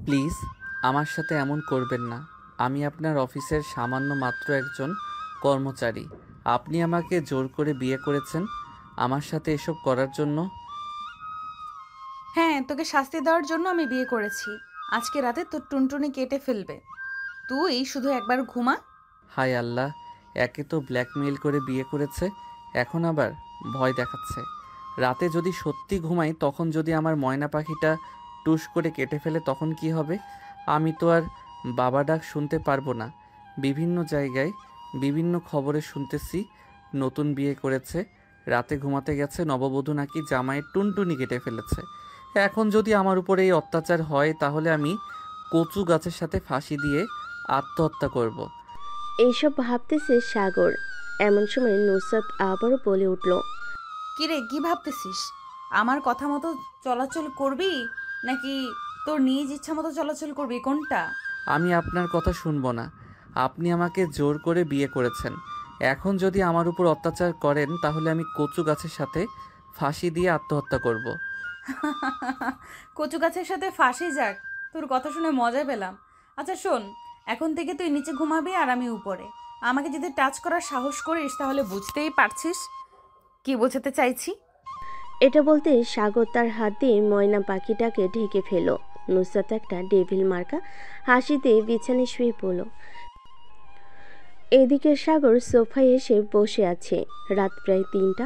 Please আমার সাথে এমন করবেন না। আমি আপনার অফিসের সামান্য মাত্র একজন কর্মচারী। আপনি আমাকে জোর করে বিয়ে করেছেন আমার সাথে এসব করার জন্য। হ্যাঁ, তোকে শাস্তি দেওয়ার জন্য আমি বিয়ে করেছি। আজকে রাতে তোর টুনটুনি কেটে ফেলবে। তুই শুধু একবার ঘুমা। হায় আল্লাহ, একে তো ব্ল্যাকমেইল করে বিয়ে করেছে, এখন আবার ভয় দেখাচ্ছে। রাতে যদি সত্যি ঘুমাই তখন যদি আমার ময়না পাখিটা টুস করে কেটে ফেলে তখন কি হবে? আমি তো আর বাবা ডাক শুনতে পারবো না। বিভিন্ন জায়গায় বিভিন্ন খবরে শুনতেছি নতুন বিয়ে করেছে, রাতে ঘুমাতে গেছে, নববধূ নাকি জামাইয়ের টুনটুনি কেটে ফেলেছে। এখন যদি আমার উপরে এই অত্যাচার হয় তাহলে আমি কচু গাছের সাথে ফাঁসি দিয়ে আত্মহত্যা করব। এইসব ভাবতেছে সাগর। এমন সময় নুসরাত আবারও বলে উঠল, কিরে, কি ভাবতেছিস? আমার কথা মতো চলাচল করবি নাকি তোর নিজ ইচ্ছা মতো চলাচল করবি, কোনটা? আমি আপনার কথা শুনবো না। আপনি আমাকে জোর করে বিয়ে করেছেন, এখন যদি আমার উপর অত্যাচার করেন তাহলে আমি কচু গাছের সাথে ফাঁসি দিয়ে আত্মহত্যা করব। কচু গাছের সাথে ফাঁসি যাক, তোর কথা শুনে মজা পেলাম। আচ্ছা শোন, এখন থেকে তুই নিচে ঘুমাবি আর আমি উপরে। আমাকে যদি টাচ করার সাহস করিস তাহলে বুঝতেই পারছিস কি বোঝাতে চাইছি। এটা বলতে সাগর তার হাত দিয়ে ময়না পাখিটাকে ঢেকে ফেলো। নুসরাত একটা ডেভিল মার্কা হাসিতে বিছানায় শুয়ে পড়ল। এদিকে সাগর সোফায় এসে বসে আছে। রাত প্রায় ৩টা।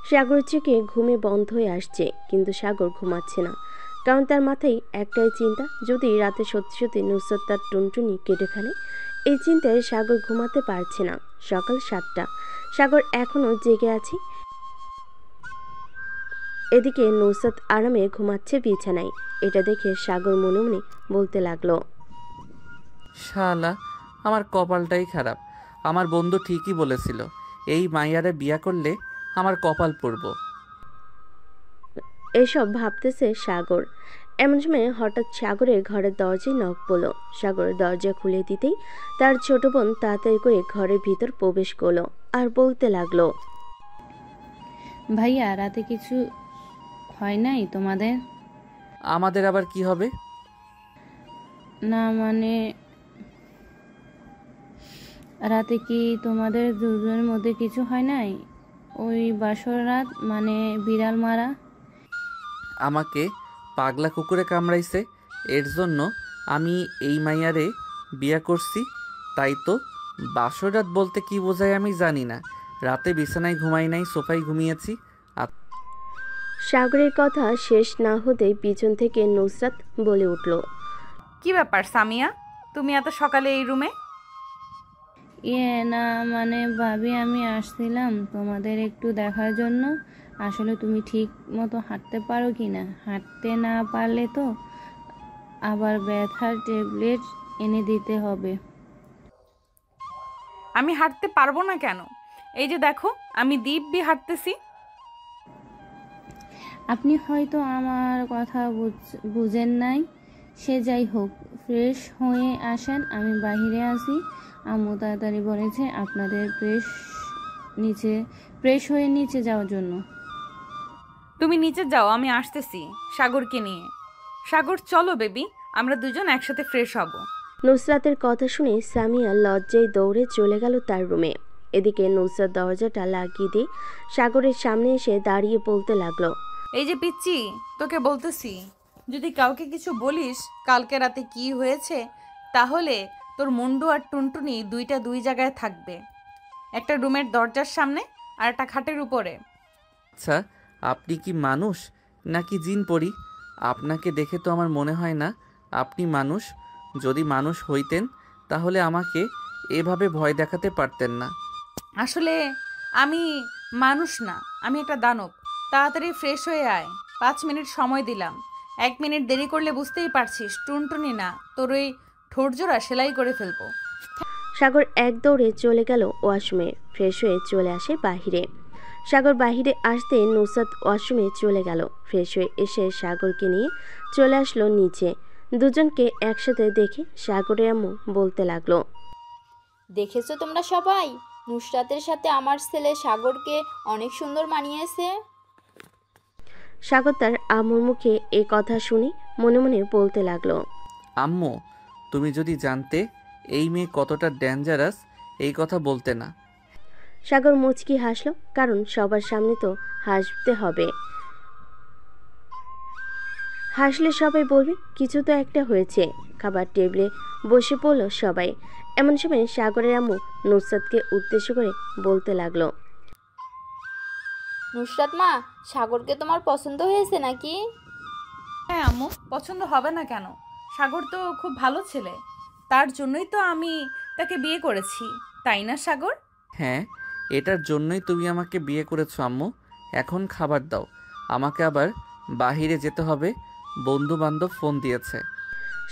সাগর চোখে ঘুমে বন্ধ হয়ে আসছে, কিন্তু সাগর ঘুমাচ্ছে না। কারণ তার মাথায় একটাই চিন্তা, যদি রাতে সত্যি সত্যি নুসরাত তার টুনটুনি কেটে ফেলে। এই চিন্তায় সাগর ঘুমাতে পারছে না। সকাল 7টা। সাগর এখনও জেগে আছে। এদিকে নুসরাত আরামে ঘুমাচ্ছে বিছানায়। এটা দেখে সাগর মনে মনে বলতে লাগলো, শালা, আমার কপালটাই খারাপ। আমার বন্ধু ঠিকই বলেছিল, এই মাইয়ারে বিয়া করলে আমার কপাল পড়ব। এসব ভাবতেছে সাগর। এমন সময় হঠাৎ সাগরের ঘরের দরজায় নক পড়ল। সাগর দরজা খুলে দিতেই তার ছোট বোন তাড়াতাড়ি করে ঘরের ভিতর প্রবেশ করলো আর বলতে লাগলো, ভাইয়া, রাতে কিছু হয় নাই তোমাদের? আমাদের আবার কি হবে? না মানে, রাতে কি তোমাদের দুজনের মধ্যে কিছু হয় নাই? ওই বাসর রাত, মানে বিড়াল মারা। আমাকে পাগলা কুকুরে কামড়াইছে, এর জন্য আমি এই মাইয়ারে বিয়া করছি। তাই তো, বাসরাত বলতে কি বোঝায় আমি জানি না। রাতে বিছানায় ঘুমাই নাই, সোফায় ঘুমিয়েছি। সাগরের কথা শেষ না হতেই পিছন থেকে নুসরাত বলে উঠল, কি ব্যাপার সামিয়া, তুমি এত সকালে এই রুমে? না মানে ভাবি, আমি আসছিলাম তোমাদের একটু দেখার জন্য। আসলে তুমি ঠিক মতো হাঁটতে পারো কি না। হাঁটতে না পারলে তো আবার ব্যথার ট্যাবলেট এনে দিতে হবে। আমি হাঁটতে পারবো না কেন? এই যে দেখো, আমি দিব্যি হাঁটতেছি। আপনি হয়তো আমার কথা বুঝেন নাই। সে যাই হোক, ফ্রেশ হয়ে আসেন, আমি বাইরে আছি। আম্মু তাড়াতাড়ি বলেছে আপনাদের ফ্রেশ হয়ে নিচে যাওয়ার জন্য। তুমি নিচে যাও, আমি আসতেছি সাগরকে নিয়ে। সাগর চলো বেবি, আমরা দুজন একসাথে ফ্রেশ হব। নুসরাতের কথা শুনে সামিয়া লজ্জায় দৌড়ে চলে গেল তার রুমে। এদিকে নুসরাত দরজাটা লাগিয়ে দিয়ে সাগরের সামনে এসে দাঁড়িয়ে বলতে লাগলো, এই যে পিচ্চি, তোকে বলতেছি, যদি কাউকে কিছু বলিস কালকে রাতে কি হয়েছে, তাহলে তোর মুন্ডু আর টুনটুনি দুইটা দুই জায়গায় থাকবে। একটা রুমের দরজার সামনে আর একটা খাটের উপরে। আচ্ছা, আপনি কি মানুষ নাকি জিন পরি? আপনাকে দেখে তো আমার মনে হয় না আপনি মানুষ। যদি মানুষ হইতেন তাহলে আমাকে এভাবে ভয় দেখাতে পারতেন না। আসলে আমি মানুষ না, আমি একটা দানব। তাড়াতাড়ি ফ্রেশ হয়ে আয়, 5 মিনিট সময় দিলাম। 1 মিনিট দেরি করলে বুঝতেই পারছিস টুনটুনি না, তোর ওই ঠোঁটজোড়া সেলাই করে ফেলবো। সাগর এক দৌড়ে চলে গেল ওয়াশরুমে। ফ্রেশ হয়ে চলে আসে বাহিরে। সাগর বাহিরে আসতে নুসরাত ওয়াশরুমে চলে গেল। ফ্রেশ হয়ে এসে সাগরকে নিয়ে চলে আসলো নিচে। দুজনকে একসাথে দেখে সাগরের আম্মু বলতে লাগলো, দেখেছো তোমরা সবাই, নুসরাতের সাথে আমার ছেলে সাগরকে অনেক সুন্দর মানিয়েছে। সাগর তার আম্মুর মুখে এই কথা শুনে মনে মনে বলতে লাগলো, আম্মু, তুমি যদি জানতে এই মেয়ে কতটা ডেঞ্জারাস, এই কথা বলতে না। সাগর মুচকি হাসলো, কারণ সবার সামনে তো হাসতে হবে। হাসলে সবাই বলবে কিছু তো একটা হয়েছে। খাবার টেবিলে বসে পড়ল সবাই। এমন সময় সাগরের আম্মু নুসরাতকে উদ্দেশ্য করে বলতে লাগলো, নুসরাত মা, সাগরকে তোমার পছন্দ হয়েছে নাকি? হ্যাঁ আম্মু, পছন্দ হবে না কেন? সাগর তো খুব ভালো ছেলে, তার জন্যই তো আমি তাকে বিয়ে করেছি, তাই না সাগর? হ্যাঁ, এটার জন্যই তুমি আমাকে বিয়ে করেছো আম্মু। এখন খাবার দাও, আমাকে আবার বাহিরে যেতে হবে, বন্ধু বান্ধব ফোন দিয়েছে।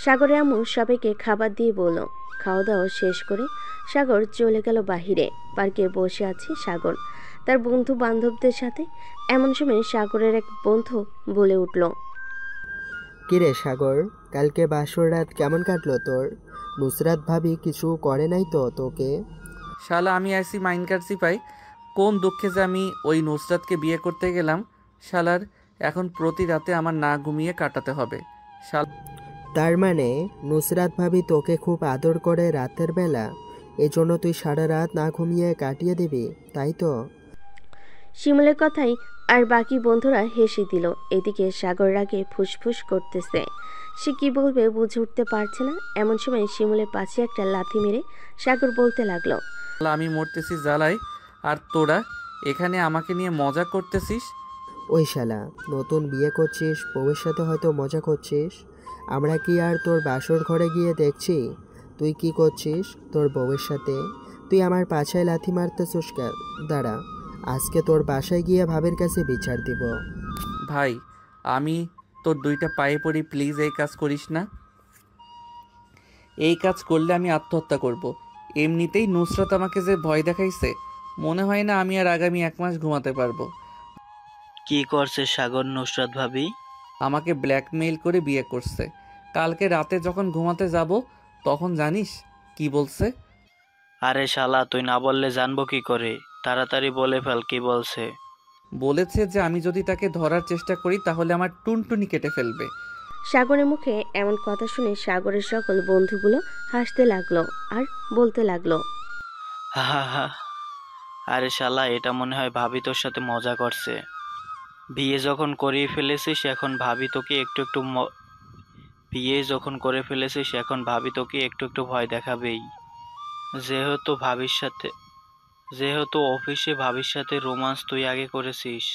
সাগরের আম্মু সবাইকে খাবার দিয়ে বলল। খাওয়া দাওয়া শেষ করে সাগর চলে গেল বাহিরে। পার্কে বসে আছে সাগর তার বন্ধু বান্ধবদের সাথে। এমন সময় সাগরের এক বন্ধু বলে উঠল, কিরে সাগর, কালকে বাসর রাত কেমন কাটলো তোর? নুসরাত ভাবি কিছু করে নাই তো তোকে? শালা আমি আইসি মাইন কাটছি পাই, কোন দুঃখে যে আমি ওই নুসরাতকে বিয়ে করতে গেলাম। শালার এখন প্রতি রাতে আমার না ঘুমিয়ে কাটাতে হবে। তার মানে নুসরাত ভাবি তোকে খুব আদর করে রাতের বেলা, এজন্য তুই সারা রাত না ঘুমিয়ে কাটিয়ে দিবি, তাই তো? শিমুলের কথাই আর বাকি বন্ধুরা হেসে দিল। এদিকে সাগর রাগে ফুসফুস করতেছে, সে কি বলবে বুঝে উঠতে পারছে না। এমন সময় শিমুলের পাশে একটা লাথি মেরে সাগর বলতে লাগলো, শালা আমি মরতেছি জ্বালায়, আর তোরা এখানে আমাকে নিয়ে মজা করতেছিস। ওই শালা, নতুন বিয়ে করছিস, বউয়ের সাথে হয়তো মজা করছিস। আমরা কি আর তোর বাসর ঘরে গিয়ে দেখছি তুই কি করছিস তোর বউয়ের সাথে? তুই আমার পাছায় লাথি মারতেছিস কেন? দাঁড়া, আজকে তোর বাসায় গিয়ে ভাবের কাছে বিচার দিব। ভাই, আমি তোর দুইটা পায়ে পড়ি, প্লিজ এই কাজ করিস না। এই কাজ করলে আমি আত্মহত্যা করব। এমনিতেই নুসরাত আমাকে যে ভয় দেখাইছে, মনে হয় না আমি আর আগামী 1 মাস ঘুমাতে পারবো। কি করছে সাগর নুসরাত ভাবি? আমাকে ব্ল্যাকমেইল করে বিয়ে করছে। কালকে রাতে যখন ঘুমাতে যাব তখন জানিস কি বলছে? আরে শালা, তুই না বললে জানবো কি করে? তাড়াতাড়ি বলে ফেল, কি বলছে? বলেছে যে আমি যদি তাকে ধরার চেষ্টা করি তাহলে আমার টুনটুনি কেটে ফেলবে। সাগরের মুখে এমন কথা শুনে সাগরের সকল বন্ধুগুলো হাসতে লাগলো আর বলতে লাগলো, হা হা হা। আরে শালা, এটা মনে হয় ভাবি তোর সাথে মজা করছে। বিয়ে যখন করে ফেলেছিস এখন ভাবি তোকে একটু একটু বিয়ে যখন করে ফেলেছিস এখন ভাবি তোকে একটু একটু ভয় দেখাবেই। যেহেতু অফিসে ভাবির সাথে রোমান্স তুই আগে করেছিস।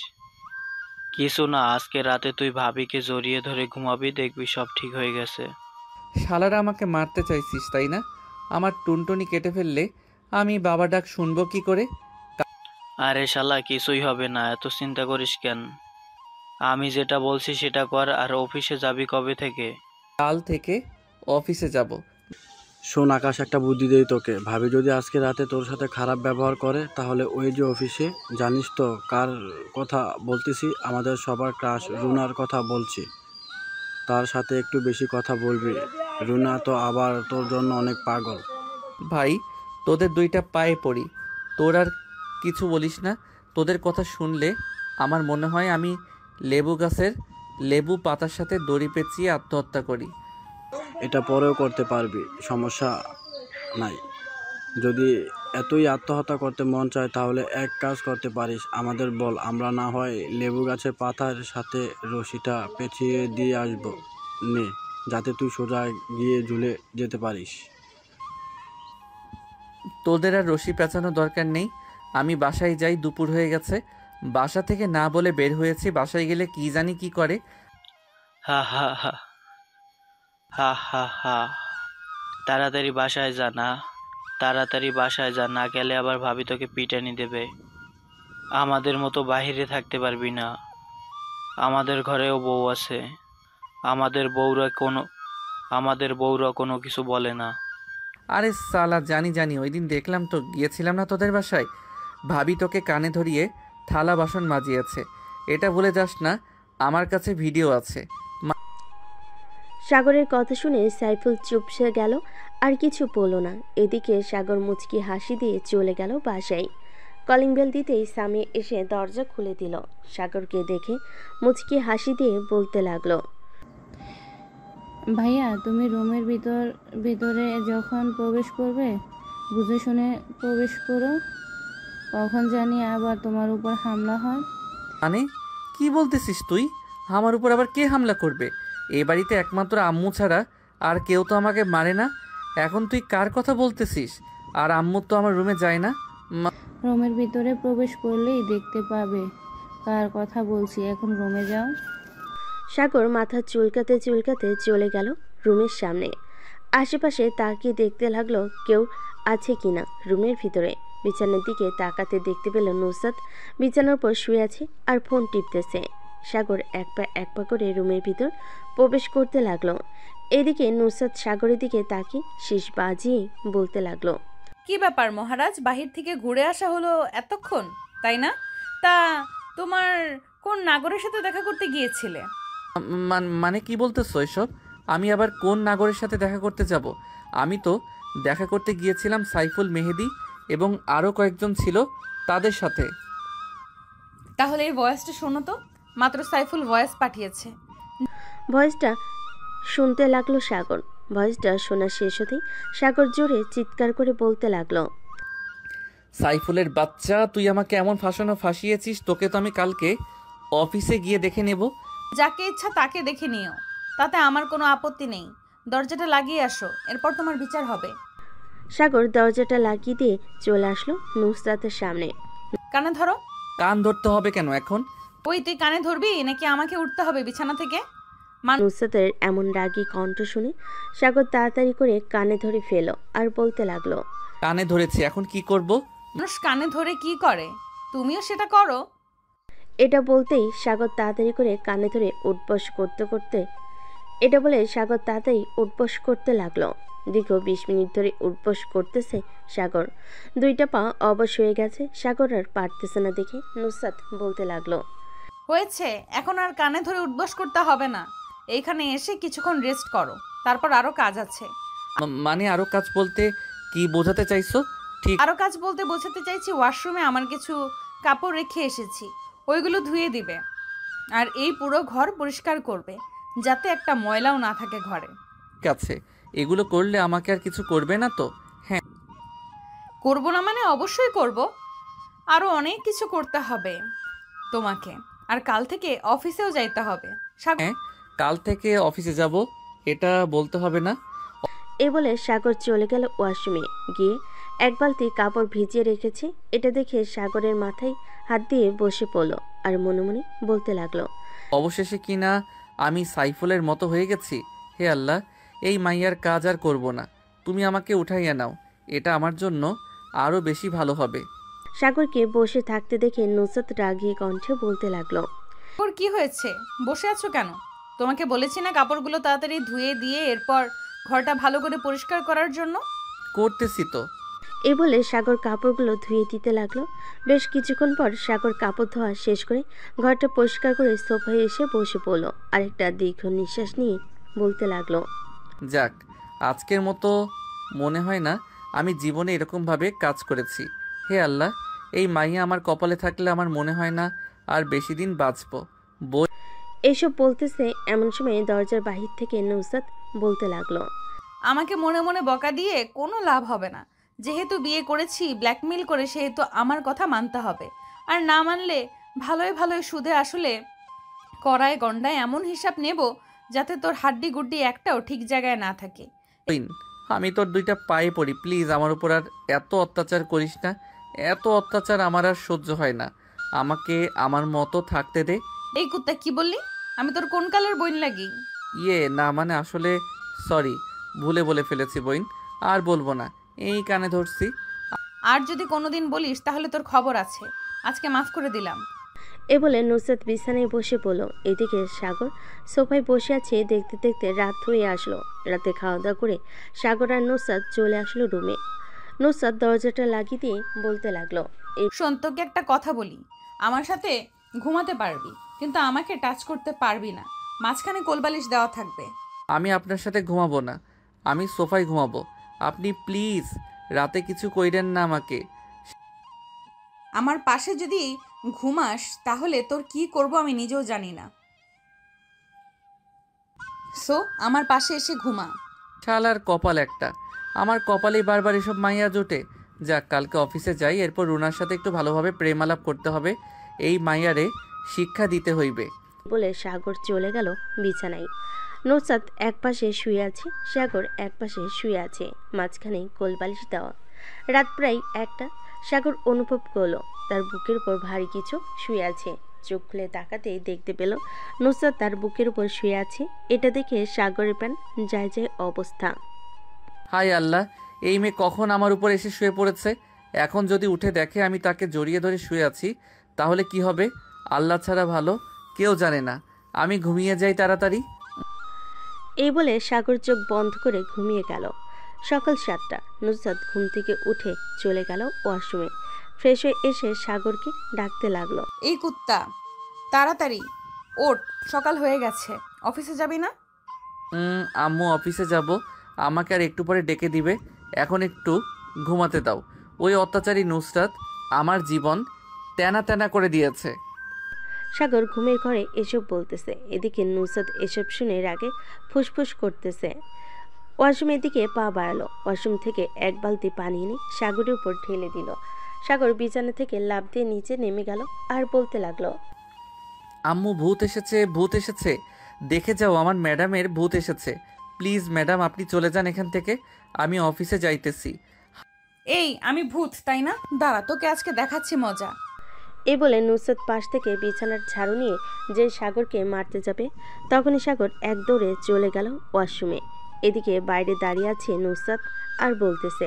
কিছু না, আজকে রাতে তুই ভাবিকে জড়িয়ে ধরে ঘুমাবি, দেখবি সব ঠিক হয়ে গেছে। শালারা আমাকে মারতে চাইছিস তাই না? আমার টুনটুনি কেটে ফেললে আমি বাবা ডাক শুনবো কি করে? আরে শালা, কিছুই হবে না, এত চিন্তা করিস কেন? আমি যেটা বলছি সেটা কর। আর অফিসে যাবি কবে থেকে? কাল থেকে অফিসে যাব। শোন আকাশ, একটা বুদ্ধি দেই তোকে। ভাবি যদি আজকে রাতে তোর সাথে খারাপ ব্যবহার করে তাহলে ওই যে অফিসে, জানিস তো কার কথা বলতেছি? আমাদের সবার ক্রাশ রুনার কথা বলছি। তার সাথে একটু বেশি কথা বলবি। রুনা তো আবার তোর জন্য অনেক পাগল। ভাই, তোদের দুইটা পায়ে পড়ি, তোর আর কিছু বলিস না। তোদের কথা শুনলে আমার মনে হয় আমি লেবু গাছের লেবু পাতার সাথে দড়ি পেঁচিয়ে আত্মহত্যা করি। এটা পরেও করতে পারবি, সমস্যা নাই। যদি এতই আত্মহত্যা করতে মন চায় তাহলে এক কাজ করতে পারিস, আমাদের বল, আমরা না হয় লেবু গাছের পাতার সাথে রশিটা পেঁচিয়ে দিয়ে আসবো নে, যাতে তুই সোজা গিয়ে ঝুলে যেতে পারিস। তোদের আর রশি পেঁচানো দরকার নেই, আমি বাসায় যাই, দুপুর হয়ে গেছে। বাসা থেকে না বলে বের হয়েছি, বাসায় গেলে কি জানি কি করে। হা হা হা হা হা হা। তাড়াতাড়ি বাসায় যা, না তাড়াতাড়ি বাসায় যা, না গেলে আবার ভাবি তোকে পিটানি দেবে। আমাদের মতো বাহিরে থাকতে পারবি না। আমাদের ঘরেও বউ আছে। আমাদের বউরা কোনো কিছু বলে না। আরে সালা, জানি ওই দিন দেখলাম তো, গিয়েছিলাম না তোদের বাসায়, ভাবি তোকে কানে ধরিয়ে থালা বাসন মাজিয়েছে। এটা বলে যাস না, আমার কাছে ভিডিও আছে। সাগরের কথা শুনে সাইফুল চুপসে গেল আর কিছু বলল না। এদিকে সাগর মুচকি হাসি দিয়ে চলে গেল বাসায়। কলিং বেল দিতেই সামি এসে দরজা খুলে দিল। সাগরকে দেখে মুচকি হাসি দিয়ে বলতে লাগলো, ভাইয়া তুমি রুমের ভিতরে যখন প্রবেশ করবে বুঝে শুনে প্রবেশ করো, কখন জানি আবার তোমার উপর হামলা হয়। মানে কি বলতেছিস তুই? আমার উপর আবার কে হামলা করবে? এ বাড়িতে একমাত্র আম্মু ছাড়া আর কেউ তো আমাকে মারে না। এখন তুই কার কথা বলতেছিস? আর আম্মু তো আমার রুমে যায় না। রুমের ভিতরে প্রবেশ করলেই দেখতে পাবে কার কথা বলছি। এখন রুমে যাও। সাগর মাথা চুলকাতে চুলকাতে চলে গেল রুমের সামনে। আশেপাশে তাকিয়ে দেখতে লাগলো কেউ আছে কিনা রুমের ভিতরে। বিছানার দিকে তাকাতে দেখতে পেল নুসরাত বিছানার উপর শুয়ে আছে আর ফোন টিপতেছে। সাগর এক পা করে রুমের ভিতর প্রবেশ করতে লাগলো। এদিকে নুসরাত সাগরের দিকে তাকিয়ে শীষ বাজিয়ে বলতে লাগলো, কি ব্যাপার মহারাজ, বাহির থেকে ঘুরে আসা হলো এতক্ষণ, তাই না? তা তোমার কোন নাগরের সাথে দেখা করতে গিয়েছিলে? মানে কি বলতেছো এসব? আমি আবার কোন নাগরের সাথে দেখা করতে যাব? আমি তো দেখা করতে গিয়েছিলাম সাইফুল, মেহেদি এবং আরও কয়েকজন ছিল তাদের সাথে। তাহলে এই ভয়েসটা শোনো তো, মাত্র সাইফুল ভয়েস পাঠিয়েছে। ভয়েসটা শুনতে লাগলো সাগর। ভয়েসটা শোনা শেষ হতেই সাগর জোরে চিৎকার করে বলতে লাগলো, সাইফুলের বাচ্চা, তুই আমাকে এমন ফাঁসিয়েছিস, তোকে তো আমি কালকে অফিসে গিয়ে দেখে নেব। যাকে ইচ্ছা তাকে দেখে নিও, তাতে আমার কোনো আপত্তি নেই। দরজাটা লাগিয়ে আসো, এরপর তোমার বিচার হবে। সাগর দরজাটা লাগিয়ে দিয়ে চলে আসলো নুসরাতের সামনে। কানে ধরো। কান ধরতে হবে কেন এখন? ওই তুই কানে ধরবি নাকি আমাকে উঠতে হবে বিছানা থেকে? নুসরাতের এমন রাগী কণ্ঠ শুনে সাগর তাড়াতাড়ি করে কানে ধরে ফেল আর বলতে লাগলো, কানে ধরেছি, এখন কি করব? মানুষ কানে ধরে কি করে, তুমিও সেটা করো। এটা বলতেই সাগর তাড়াতাড়ি করে কানে ধরে উঠবস করতে লাগলো। দীর্ঘ 20 মিনিট ধরে উঠবস করতেছে সাগর। দুইটা পা অবশ হয়ে গেছে। সাগর আর পারতেছে না দেখে নুসরাত বলতে লাগলো, হয়েছে, এখন আর কানে ধরে উঠবস করতে হবে না। এইখানে এসে কিছুক্ষণ রেস্ট করো, তারপর আরো কাজ আছে। মানে আরো কাজ বলতে কি বোঝাতে চাইছো? ঠিক আরো কাজ বলতে বোঝাতে চাইছি ওয়াশরুমে আমার কিছু কাপড় রেখে এসেছি, ওইগুলো ধুয়ে দিবে। আর এই পুরো ঘর পরিষ্কার করবে, যাতে একটা ময়লাও না থাকে ঘরে। আছে, এগুলো করলে আমাকে আর কিছু করবে না তো? হ্যাঁ। করবো না মানে অবশ্যই করব। আরো অনেক কিছু করতে হবে তোমাকে, আর কাল থেকে অফিসেও যাইতে হবে। হ্যাঁ, কাল থেকে অফিসে যাব, এটা বলতে হবে না। এই বলে সাগর চলে গেল ওয়াশরুমে। গিয়ে এক বালতি কাপড় ভিজিয়ে রেখেছে এটা দেখে সাগরের মাথায় হাত দিয়ে বসে পড়লো আর মনে মনে বলতে লাগলো, অবশেষে কিনা আমি সাইফুলের মতো হয়ে গেছি। হে আল্লাহ, এই মাইয়ার কাজ আর করব না, তুমি আমাকে উঠাইয়া নাও, এটা আমার জন্য আরও বেশি ভালো হবে। সাগরকে বসে থাকতে দেখে নুসরাত রাগী কণ্ঠে বলতে লাগলো, ওর কি হয়েছে, বসে আছো কেন? তোমাকে বলেছি না কাপড়গুলো তাড়াতাড়ি ধুয়ে দিয়ে এরপর ঘরটা ভালো করে পরিষ্কার করার জন্য? করতেছি তো। এই বলে সাগর কাপড়গুলো ধুয়ে দিতে লাগলো। বেশ কিছুক্ষণ পর সাগর কাপড় ধোয়া শেষ করে ঘরটা পরিষ্কার করে সোফায় এসে বসে পড়লো আর একটা দীর্ঘ নিঃশ্বাস নিয়ে বলতে লাগলো, যাক, আজকের মতো মনে হয় না আমি জীবনে এরকমভাবে কাজ করেছি। হে আল্লাহ, এই মাইয়া আমার কপালে থাকলে আমার মনে হয় না আর বেশি দিন বাঁচবো। এইসব বলতেছে এমন সময় দরজার বাহির থেকে নুসরাত বলতে লাগলো, আমাকে মনে মনে বকা দিয়ে কোনো লাভ হবে না। যেহেতু বিয়ে করেছি ব্ল্যাকমেল করে, সেহেতু আমার কথা মানতে হবে। আর না মানলে ভালোই ভালোই সুদে আসলে কড়ায় গন্ডায় এমন হিসাব নেব যাতে তোর হাড্ডি গুড্ডি একটাও ঠিক জায়গায় না থাকে। আমি তোর দুইটা পায়ে পড়ি, প্লিজ আমার উপর আর এত অত্যাচার করিস না। এত অত্যাচার আমার আর সহ্য হয় না, আমাকে আমার মতো থাকতে দে। এই কুত্তা, কি বললি? আমি তোর কোন কালের বইন লাগি? না মানে আসলে সরি, ভুলে বলে ফেলেছি বইন, আর বলবো না, এই কানে ধরছি। আর যদি কোনোদিন বলিস তাহলে তোর খবর আছে। আজকে মাফ করে দিলাম। এ বলে নুসরাত বিছানায় বসে পড়লো। এদিকে সাগর সোফায় বসে আছে। দেখতে দেখতে রাত হয়ে আসলো। রাতে খাওয়া দাওয়া করে সাগর আর নুসরাত চলে আসলো রুমে। নুসরাত দরজাটা লাগিয়ে দিয়ে বলতে লাগলো, শোন, তোকে একটা কথা বলি। আমার সাথে ঘুমাতে পারবি, কিন্তু আমাকে টাচ করতে পারবি না। মাঝখানে কোলবালিশ দেওয়া থাকবে। আমি আপনার সাথে ঘুমাবো না, আমি সোফায় ঘুমাবো। আপনি প্লিজ রাতে কিছু কইরেন না আমাকে। আমার পাশে যদি ঘুমাস তাহলে তোর কি করব আমি নিজেও জানি না। সো আমার পাশে এসে ঘুমা। শালার কপাল একটা, আমার কপালেই বারবার এসব মাইয়া জোটে। যাক, কালকে অফিসে যাই, এরপর রুনার সাথে একটু ভালোভাবে প্রেম আলাপ করতে হবে, এই মাইয়ারে শিক্ষা দিতে হইবে। বলে সাগর চলে গেল বিছানায়। নুসরাত একপাশে শুয়ে আছে, সাগর একপাশে শুয়ে আছে, মাঝখানে কোলবালিশ দেওয়া। রাত প্রায় 1টা। সাগর অনুভব করলো তার বুকের উপর ভারী কিছু শুয়ে আছে। চোখ খুলে তাকাতেই দেখতে পেল নুসরাত তার বুকের উপর শুয়ে আছে। এটা দেখে সাগরের প্রাণ যায় যায় অবস্থা। হায় আল্লাহ, এই মেয়ে কখন আমার উপর এসে শুয়ে পড়েছে। এখন যদি উঠে দেখে আমি তাকে জড়িয়ে ধরে শুয়ে আছি, তাহলে কি হবে আল্লাহ ছাড়া ভালো কেউ জানে না। আমি ঘুমিয়ে যাই তাড়াতাড়ি। এই বলে সাগর চোখ বন্ধ করে ঘুমিয়ে গেল। সকাল 7টা। নুসরাত ঘুম থেকে উঠে চলে গেল ওয়াশরুমে। ফ্রেশ হয়ে এসে সাগরকে ডাকতে লাগলো। এই কুত্তা, তাড়াতাড়ি ওঠ, সকাল হয়ে গেছে, অফিসে যাবি না? আম্মু অফিসে যাব, আমাকে আর একটু পরে ডেকে দিবে, এখন একটু ঘুমাতে দাও। ওই অত্যাচারী নুসরাত আমার জীবন তেনা তেনা করে দিয়েছে। সাগর ঘুমের ঘরে এসব বলতেছে, এদিকে নুসরাত এসব শুনে রাগে ফুসফুস করতেছে। ওয়াশরুমের দিকে পা বাড়ালো, ওয়াশরুম থেকে এক বালতি পানি এনে সাগরের উপর ঢেলে দিল। সাগর বিছানা থেকে লাফ দিয়ে নিচে নেমে গেল আর বলতে লাগলো, আম্মু ভূত এসেছে, ভূত এসেছে, দেখে যাও আমার ম্যাডামের ভূত এসেছে। প্লিজ ম্যাডাম আপনি চলে যান এখান থেকে, আমি অফিসে যাইতেছি। এই আমি ভূত তাই না? দাঁড়া, তোকে আজকে দেখাচ্ছি মজা। এই বলে নুসরাত পাশ থেকে বিছানার ঝাড়ু নিয়ে যে সাগরকে মারতে যাবে, তখনই সাগর এক দৌড়ে চলে গেল ওয়াশরুমে। এদিকে বাইরে দাঁড়িয়ে আছে নুসরাত আর বলতেছে,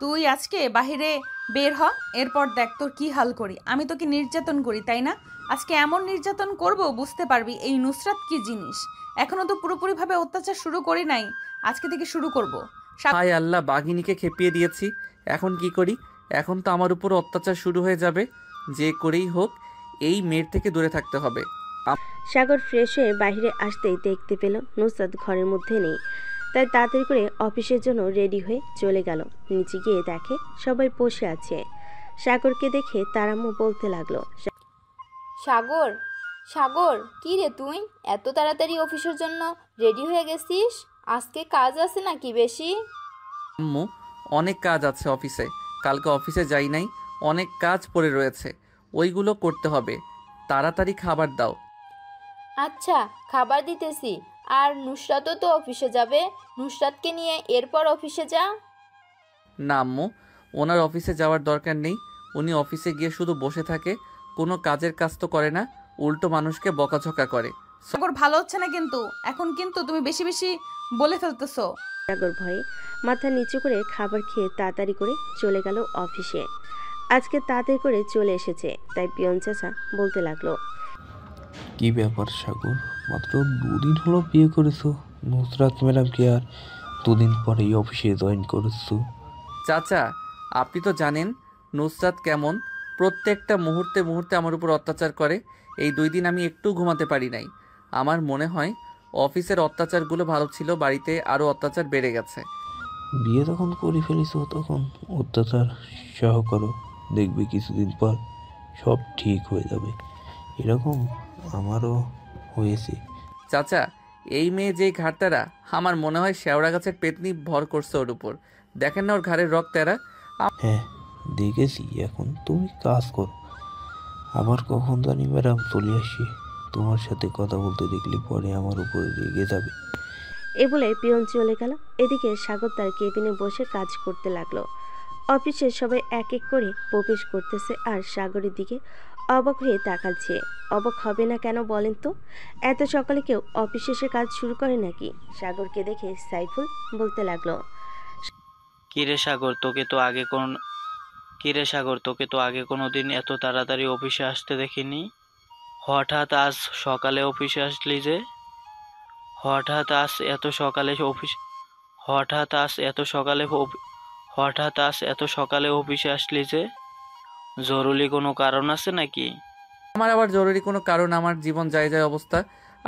তুই আজকে বাহিরে বের হ, এরপর দেখ তোর কি হাল করি। আমি তোকে নির্যাতন করি তাই না? আজকে এমন নির্যাতন করব বুঝতে পারবি এই নুসরাত কি জিনিস। এখনো তো পুরোপুরিভাবে অত্যাচার শুরু করি নাই, আজকে থেকে শুরু করব। হায় আল্লাহ, বাঘিনীকে খেপিয়ে দিয়েছি, এখন কি করি? এখন তো আমার উপর অত্যাচার শুরু হয়ে যাবে। যে করেই হোক এই মেয়ের থেকে দূরে থাকতে হবে। সাগর ফ্রেশ হয়ে বাইরে আসতেই দেখতে পেল নুসরাত ঘরের মধ্যে নেই। তাই তাড়াতাড়ি করে অফিসের জন্য রেডি হয়ে চলে গেল। নিচে গিয়ে দেখে সবাই বসে আছে। সাগরকে দেখে তার আম্মু বলতে লাগলো, সাগর, সাগর, কি রে তুই এত তাড়াতাড়ি অফিসের জন্য রেডি হয়ে গেছিস? আজকে কাজ আছে নাকি বেশি? আম্মু অনেক কাজ আছে অফিসে, কালকে অফিসে যাই নাই, অনেক কাজ পড়ে রয়েছে, ওইগুলো করতে হবে। তাড়াতাড়ি খাবার দাও। আচ্ছা, খাবার দিতেছি। আর নুসরাতও তো অফিসে যাবে, নুসরাতকে নিয়ে এরপর অফিসে যা। না আম্মু, ওনার অফিসে যাওয়ার দরকার নেই। উনি অফিসে গিয়ে শুধু বসে থাকে, কোনো কাজের কাজ তো করে না, উল্টো মানুষকে বকাঝকা করে। সাগর ভালো হচ্ছে না কিন্তু, এখন কিন্তু তুমি বেশি বেশি বলে ফেলতেছো। সাগর ভয়ে মাথা নিচু করে খাবার খেয়ে তাড়াতাড়ি করে চলে গেল অফিসে। আজকে তাড়াতাড়ি করে চলে এসেছে, তাই পিয়ন চাচা বলতে লাগলো, কি ব্যাপার সাগর, মাত্র 2 দিন হলো বিয়ে করেছো, নুসরাত ম্যাডামকে আর 2 দিন পরেই অফিসে জয়েন করেছো। চাচা আপনি তো জানেন নুসরাত কেমন, প্রত্যেকটা মুহূর্তে মুহূর্তে আমার উপর অত্যাচার করে। এই 2 দিন আমি একটু ঘুমাতে পারি নাই। আমার মনে হয় অফিসের অত্যাচারগুলো ভালো ছিল, বাড়িতে আরও অত্যাচার বেড়ে গেছে। বিয়ে তখন করে ফেলেছো, তখন অত্যাচার সহ করো, দেখবে কিছুদিন পর সব ঠিক হয়ে যাবে। এরকম আমারও হয়েছে। চাচা এই মেয়ে যেই ঘাড়তারা, আমার মনে হয় শেওড়া গাছের পেতনি ভর করছে ওর উপর। দেখেন না ওর ঘাড়ের রক তেরা। হ্যাঁ দেখেছি, এখন তুমি কাজ করো, আবার কখন জানি ম্যাডাম চলে আসি, তোমার সাথে কথা বলতে দেখলে পরে আমার উপরে রেগে যাবে। এ বলে পিয়ন চলে গেল। এদিকে সাগর তার কেবিনে বসে কাজ করতে লাগলো। অফিসের সবাই এক এক করে প্রবেশ করতেছে আর সাগরের দিকে অবাক হয়ে তাকাচ্ছে। অবাক হবে না কেন বলেন তো? এত সকালে কেউ অফিস এসে কাজ শুরু করে নাকি? সাগরকে দেখে সাইফুল বলতে লাগলো, কিরে সাগর, তোকে তো আগে কোনোদিন এত তাড়াতাড়ি অফিসে আসতে দেখিনি। হঠাৎ আজ সকালে অফিসে আসলি যে? হঠাৎ আজ এত সকালে অফিস হঠাৎ আজ এত সকালে অফিসে আসলি যে? জরুরি কোনো কারণ আছে নাকি? আমার আবার জরুরি কোনো কারণ? আমার জীবন যায় যায় অবস্থা,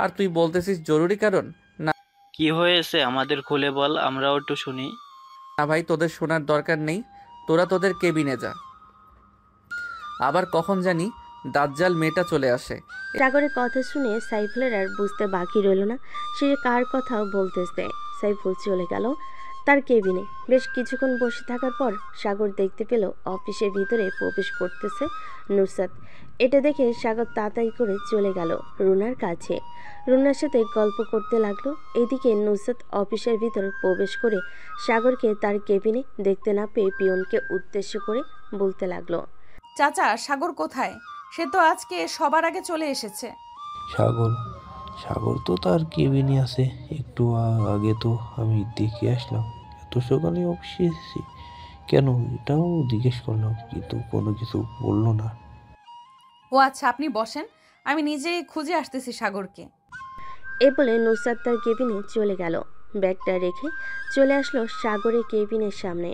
আর তুই বলতেছিস জরুরি কারণ? না কি হয়েছে আমাদের খুলে বল, আমরাও একটু শুনি। না ভাই, তোদের শোনার দরকার নেই, তোরা তোদের কেবিনে যা। আবার কখন জানি দাজ্জাল মেয়েটা চলে আসে। সাগরের কথা শুনে সাইফুলের আর বুঝতে বাকি রইল না সে কার কথা বলতেছে। সাইফুল চলে গেল তার কেবিনে। বেশ কিছুক্ষণ বসে থাকার পর সাগর দেখতে পেল অফিসের ভিতরে প্রবেশ করতেছে নুসরাত। এটা দেখে সাগর তাড়াতাড়ি করে চলে গেল রুনার কাছে। রুনার সাথে গল্প করতে লাগলো। এদিকে নুসরাত অফিসের ভিতর প্রবেশ করে সাগরকে তার কেবিনে দেখতে না পেয়ে পিয়নকে উদ্দেশ্য করে বলতে লাগলো, চাচা, সাগর কোথায়? সে তো আজকে সবার আগে চলে এসেছে। সাগর সাগর তো তার কেবিনে আছে। একটু আগে তো আমি দেখে আসলাম। এত সকালে অফিসে এসেছি কেন এটাও জিজ্ঞেস করলাম, কিন্তু কোনো কিছু বললো না। ও আচ্ছা, আপনি বসেন, আমি নিজেই খুঁজে আসতেছি সাগরকে। এ বলে নুসরাত তার কেবিনে চলে গেল। ব্যাগটা রেখে চলে আসলো সাগরের কেবিনের সামনে।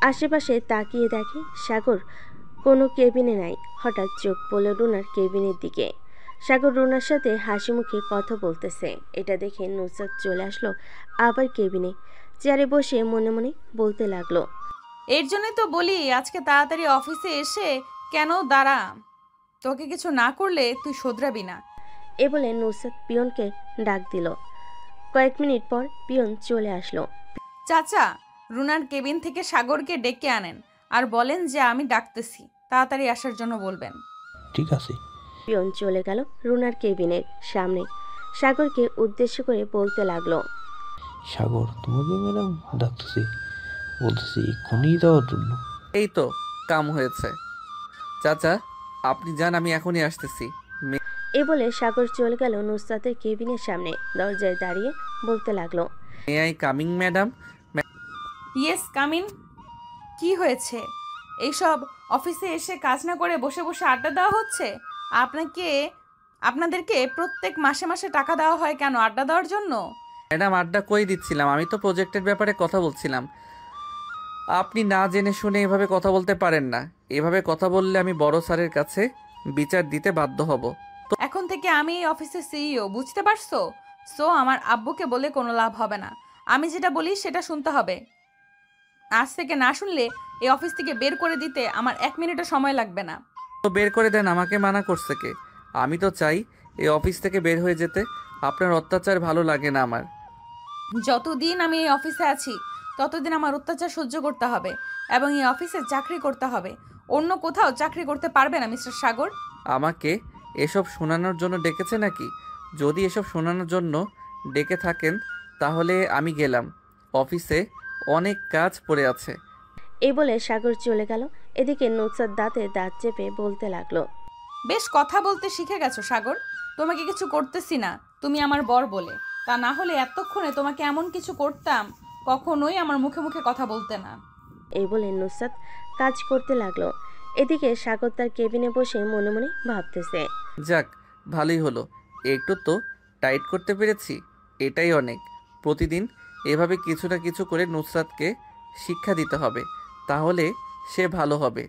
আশেপাশে তাকিয়ে দেখে সাগর কোনো কেবিনে নাই। হঠাৎ চোখ পড়ল রুনার কেবিনের দিকে। সাগর রুনার সাথে হাসি মুখে কথা বলতেছে। এটা দেখে নুসরাত চলে আসলো আবার কেবিনে। চেয়ারে বসে মনে মনে বলতে লাগলো, এর জন্যই তো বলি আজকে তাড়াতাড়ি অফিসে এসে কেন দাঁড়া, তোকে কিছু না করলে তুই শোধরাবি না। এ বলে নুসরাত পিয়নকে ডাক দিল। কয়েক মিনিট পর পিয়ন চলে আসলো। চাচা, রুনার কেবিন থেকে সাগরকে ডেকে আনেন আর বলেন যে আমি ডাকতেছি, তাড়াতাড়ি আসার জন্য বলবেন। ঠিক আছে। পিয়ন চলে গেল রুনার কেবিনের সামনে। সাগরকে উদ্দেশ্য করে বলতে লাগলো, সাগর তোমাকে ম্যাডাম ডাকতেছি, বলতেছি এক্ষুনি যাওয়ার জন্য। এই তো কাম হয়েছে। চাচা আপনি যান, আমি এখনই আসতেছি। এ বলে সাগর চলে গেল নুসরাতের কেবিনের সামনে। দরজায় দাঁড়িয়ে বলতে লাগলো, may I coming madam? Yes, come in. কি হয়েছে? এইসব অফিসে এসে কাজ না করে বসে বসে আড্ডা দেওয়া হচ্ছে? আপনাদেরকে প্রত্যেক মাসে মাসে টাকা দেওয়া হয় কেন? আড্ডা দেওয়ার জন্য? ম্যাডাম আড্ডা কই দিচ্ছিলাম, আমি তো প্রজেক্টের ব্যাপারে কথা বলছিলাম। আপনি না জেনে শুনে এভাবে কথা বলতে পারেন না। এভাবে কথা বললে আমি বড় স্যারের কাছে বিচার দিতে বাধ্য হব। এখন থেকে আমি এই অফিসের সিইও, বুঝতে পারছো? সো আমার আব্বুকে বলে কোনো লাভ হবে না। আমি যেটা বলি সেটা শুনতে হবে। আজ থেকে না শুনলে এই অফিস থেকে বের করে দিতে আমার 1 মিনিটও সময় লাগবে না। তো বের করে দেন, আমাকে মানা করছে কে? আমি তো চাই এই অফিস থেকে বের হয়ে যেতে। আপনার অত্যাচার ভালো লাগে না আমার। যতদিন আমি এই অফিসে আছি ততদিন আমার অত্যাচার সহ্য করতে হবে এবং এই অফিসে চাকরি করতে হবে। অন্য কোথাও চাকরি করতে পারবে না মিস্টার সাগর। আমাকে এসব শোনানোর জন্য ডেকেছে নাকি? যদি এসব শোনানোর জন্য ডেকে থাকেন তাহলে আমি গেলাম। অফিসে অনেক কাজ পড়ে আছে। এই বলে সাগর চলে গেল। এদিকে নুসরাত দাঁতে দাঁত চেপে বলতে লাগলো, বেশ কথা বলতে শিখে গেছো সাগর। তোমাকে কিছু করতেছি না, তুমি আমার বর বলে। তা না হলে এতক্ষণে তোমাকে এমন কিছু করতাম, কখনোই আমার মুখে মুখে কথা বলতে না। এই বলে নুসরাত কাজ করতে লাগলো। এদিকে সাগর তার কেবিনে বসে মনে মনে ভাবতেছে, যাক ভালোই হলো, একটু তো টাইট করতে পেরেছি, এটাই অনেক। প্রতিদিন এভাবে কিছু না কিছু করে নুসরাতকে শিক্ষা দিতে হবে, তাহলে সে ভালো হবে।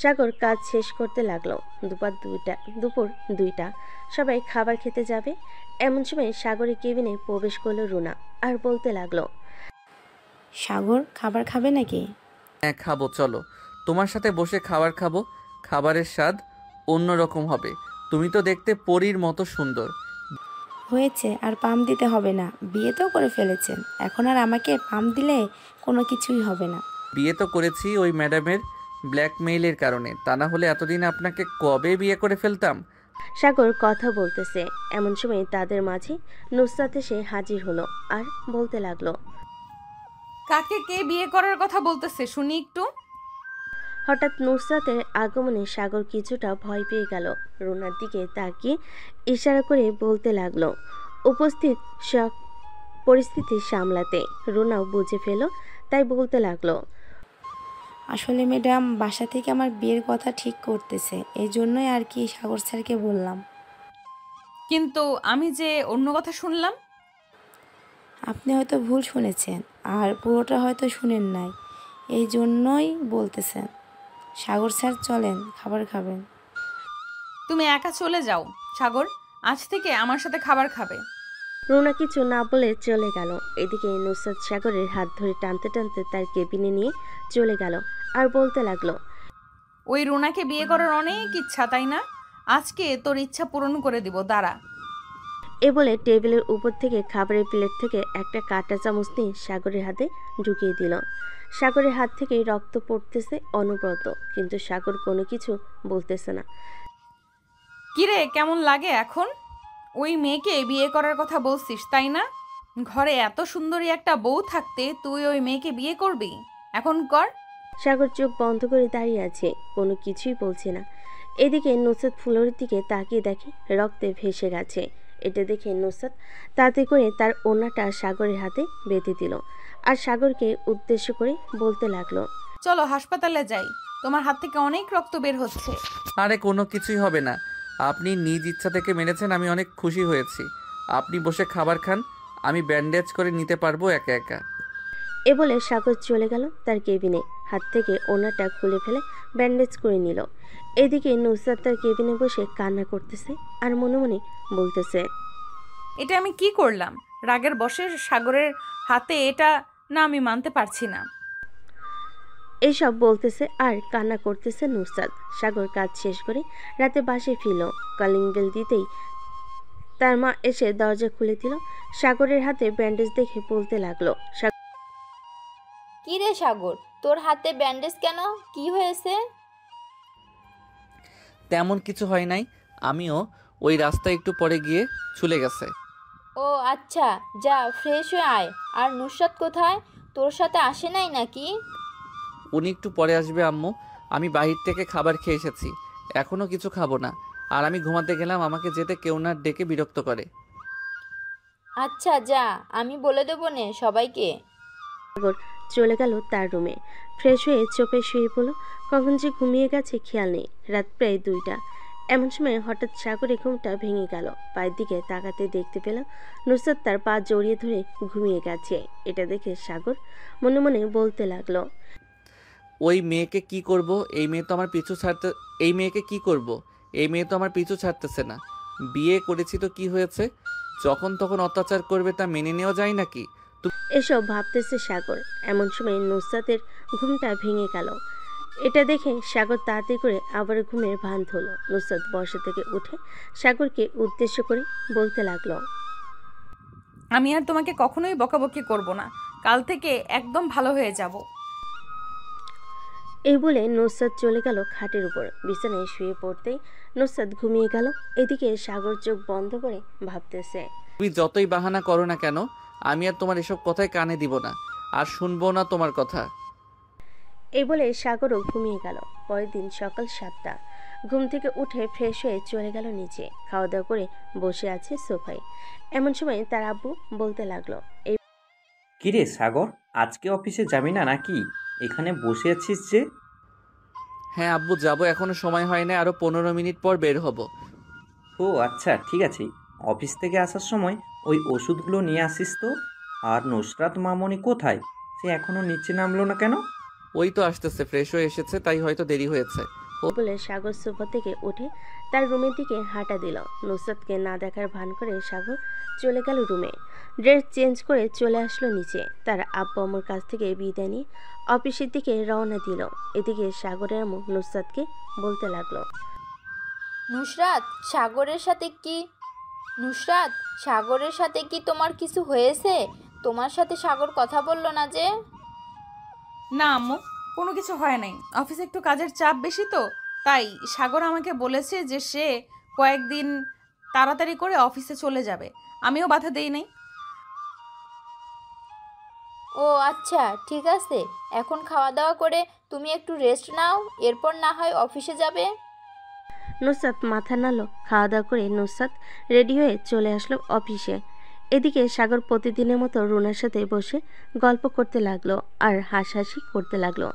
সাগর কাজ শেষ করতে লাগলো। দুপুর 2টা। সবাই খাবার খেতে যাবে। এমন সময় সাগরের কেবিনে প্রবেশ করলো রুনা আর বলতে লাগলো, সাগর, খাবার খাবে নাকি? হ্যাঁ খাবো, চলো তোমার সাথে বসে খাবার খাবো। খাবারের স্বাদ অন্যরকম হবে। তুমি তো দেখতে পরীর মতো সুন্দর। হয়েছে, আর পাম দিতে হবে না। বিয়ে তো করে ফেলেছেন, এখন আর আমাকে পাম দিলে কোনো কিছুই হবে না। বিয়ে তো করেছি ওই ম্যাডামের ব্ল্যাকমেইলের কারণে, তা না হলে এতদিন আপনাকে কবে বিয়ে করে ফেলতাম। সাগর কথা বলতেছে। এমন সময় তাদের মাঝে নুসরাত এসে হাজির হলো আর বলতে লাগলো, কাকে কে বিয়ে করার কথা বলতেছে শুনি একটু। হঠাৎ নুসরাতের আগমনে সাগর কিছুটা ভয় পেয়ে গেল। রুনার দিকে তাকিয়ে ইশারা করে বলতে লাগলো। উপস্থিত সব পরিস্থিতি সামলাতে রুনাও বুঝে ফেল, তাই বলতে লাগলো, আসলে ম্যাডাম বাসা থেকে আমার বিয়ের কথা ঠিক করতেছে, এই জন্যই আর কি সাগর স্যারকে বললাম। কিন্তু আমি যে অন্য কথা শুনলাম। আপনি হয়তো ভুল শুনেছেন, আর পুরোটা হয়তো শুনেন নাই, এই জন্যই বলতেছেন। সাগর স্যার চলেন, খাবার খাবেন। তুমি একা চলে যাও সাগর, আজ থেকে আমার সাথে খাবার খাবে। রুনা কিছু না বলে চলে গেল। এদিকে নুসরাত সাগরের হাত ধরে টানতে টানতে তার কেবিনে নিয়ে চলে গেল আর বলতে লাগলো, ওই রুনাকে বিয়ে করার অনেক ইচ্ছা, তাই না? আজকে তোর ইচ্ছা পূরণ করে দিব, দাঁড়া। এ বলে টেবিলের উপর থেকে খাবারের প্লেট থেকে একটা কাঁটা চামচ নিয়ে সাগরের হাতে ঢুকিয়ে দিল। সাগরের হাত থেকে রক্ত পড়তেছে অনবরত, কিন্তু সাগর কোনো কিছু বলতেছে না। কিরে, কেমন লাগে এখন? ওই মেয়েকে বিয়ে করার কথা বলছিস, তাই না? ঘরে এত সুন্দরী একটা বউ থাকতে তুই ওই মেয়েকে বিয়ে করবি? এখন কর। সাগর চোখ বন্ধ করে দাঁড়িয়ে আছে, কোনো কিছুই বলছে না। এদিকে নুসরাত ফুলের দিকে তাকিয়ে দেখে রক্তে ভেসে গেছে। এটা দেখে নুসরাত তাড়াতাড়ি করে তার ওড়নাটা সাগরের হাতে বেঁধে দিল আর সাগরকে উদ্দেশ্য করে বলতে লাগলো, চলো হাসপাতালে যাই, তোমার হাত থেকে অনেক রক্ত বের হচ্ছে। আরে কোনো কিছুই হবে না, আপনি নিজ ইচ্ছা থেকে মেরেছেন, আমি অনেক খুশি হয়েছি। আপনি বসে খাবার খান, আমি ব্যান্ডেজ করে নিতে পারবো একা একা। এ বলে সাগর চলে গেল তার কেবিনে। হাত থেকে ওড়নাটা খুলে ফেলে ব্যান্ডেজ করে নিল। এদিকে নুসরাত তার কেবিনে বসে কান্না করতেছে আর মনে মনে বলতেছে, এটা আমি কি করলাম? রাগের বশে সাগরের হাতে এটা না, আমি মানতে পারছি না। এইসব বলতেছে আর কান্না করতেছে নুসরাত। সাগর কাজ শেষ করে রাতে বাসায় ফিরল। কলিং বেল দিতেই তার মা এসে দরজা খুলে দিল। সাগরের হাতে ব্যান্ডেজ দেখে বলতে লাগলো, কি রে সাগর, তোর হাতে ব্যান্ডেজ কেন? কি হয়েছে? তেমন কিছু হয় নাই, আমিও ওই রাস্তায় একটু পরে গিয়ে ছুলে গেছে। ও আচ্ছা, যা ফ্রেশ হয়ে আয়। আর নুসরাত কোথায়? তোর সাথে আসে নাই নাকি? উনি একটু পরে আসবে আম্মু, আমি বাহির থেকে খাবার খেয়ে এসেছি, এখনও কিছু খাবো না। আর আমি ঘুমাতে গেলাম, আমাকে যেতে কেউ না ডেকে বিরক্ত করে। আচ্ছা যা, আমি বলে দেবো নে সবাইকে। সাগর চলে গেল তার রুমে। ফ্রেশ হয়ে চোপে শুয়ে পড়ল। কখন যে ঘুমিয়ে গেছে খেয়াল নেই। রাত প্রায় 2টা। এমন সময় হঠাৎ সাগরের ঘুমটা ভেঙে গেল। পায়ের দিকে তাকাতে দেখতে পেল নুসরাত তার পা জড়িয়ে ধরে ঘুমিয়ে গেছে। এটা দেখে সাগর মনে মনে বলতে লাগলো, ওই মেয়েকে কি করব? এই মেয়ে তো আমার পিছু ছাড়তে এই মেয়েকে কি করব? এই মেয়ে তো আমার পিছু ছাড়তেছে না। বিয়ে করেছি তো কি হয়েছে? যখন তখন অত্যাচার করবে, তা মেনে নেওয়া যায় নাকি? এসব ভাবতেছে সাগর। এমন সময় নুসরাতের ঘুমটা ভেঙে গেল। এটা দেখে সাগর তাড়াতাড়ি করে আবার ঘুমের ভান ধরল। নুসরাত বসা থেকে উঠে সাগরকে উদ্দেশ্য করে বলতে লাগলো, আমি আর তোমাকে কখনোই বকাবকি করব না, কাল থেকে একদম ভালো হয়ে যাব। এই বলে নুসরাত চলে গেল খাটের উপর। বিছানায় শুয়ে পড়তেই নুসরাত ঘুমিয়ে গেল। এদিকে সাগর চোখ বন্ধ করে ভাবতেছে, তুমি যতই বাহানা করো না কেন, আমি আর তোমার এসব কথায় কানে দিব না, আর শুনবো না তোমার কথা। এই বলে সাগরও ঘুমিয়ে গেল। পরের দিন সকাল 7টা। ঘুম থেকে উঠে ফ্রেশ হয়ে চলে গেল নিচে। খাওয়া দাওয়া করে বসে আছে সোফায়। এমন সময় তার আব্বু বলতে লাগলো, কিরে সাগর, আজকে অফিসে যাবি না নাকি? এখানে বসে আছিস যে? হ্যাঁ আব্বু, যাবো, এখনো সময় হয় না, আরো 15 মিনিট পর বের হব। ও আচ্ছা, ঠিক আছে। অফিস থেকে আসার সময় ওই ওষুধগুলো নিয়ে আসিস তো। আর নুসরাত মামনি কোথায়? সে এখনো নিচে নামলো না কেন? ওই তো আসতেছে, ফ্রেশ হয়ে এসেছে, তাই হয়তো দেরি হয়েছে। বলে সাগর সোফা থেকে উঠে তার রুমের দিকে হাঁটা দিল। নুসরাতকে না দেখার ভান করে সাগর চলে গেল রুমে। ড্রেস চেঞ্জ করে চলে আসলো নিচে। তার আব্বু আম্মুর কাছ থেকে বিদায় নিয়ে অফিসের দিকে রওনা দিল। এদিকে সাগরের আম্মু নুসরাতকে বলতে লাগলো, নুসরাত, সাগরের সাথে কি তোমার কিছু হয়েছে? তোমার সাথে সাগর কথা বললো না যে? না আম্মু, কোনো কিছু হয় নাই। অফিসে একটু কাজের চাপ বেশি তো, তাই সাগর আমাকে বলেছে যে সে কয়েকদিন তাড়াতাড়ি করে অফিসে চলে যাবে। আমিও বাধা দেই নাই। ও আচ্ছা, ঠিক আছে। এখন খাওয়া দাওয়া করে তুমি একটু রেস্ট নাও, এরপর না হয় অফিসে যাবে। নুসরাত মাথা নাড়ল। খাওয়া দাওয়া করে নুসরাত রেডি হয়ে চলে আসলো অফিসে। এদিকে সাগর প্রতিদিনের মতো রুনার সাথে বসে গল্প করতে লাগলো আর হাসাহাসি করতে লাগলো।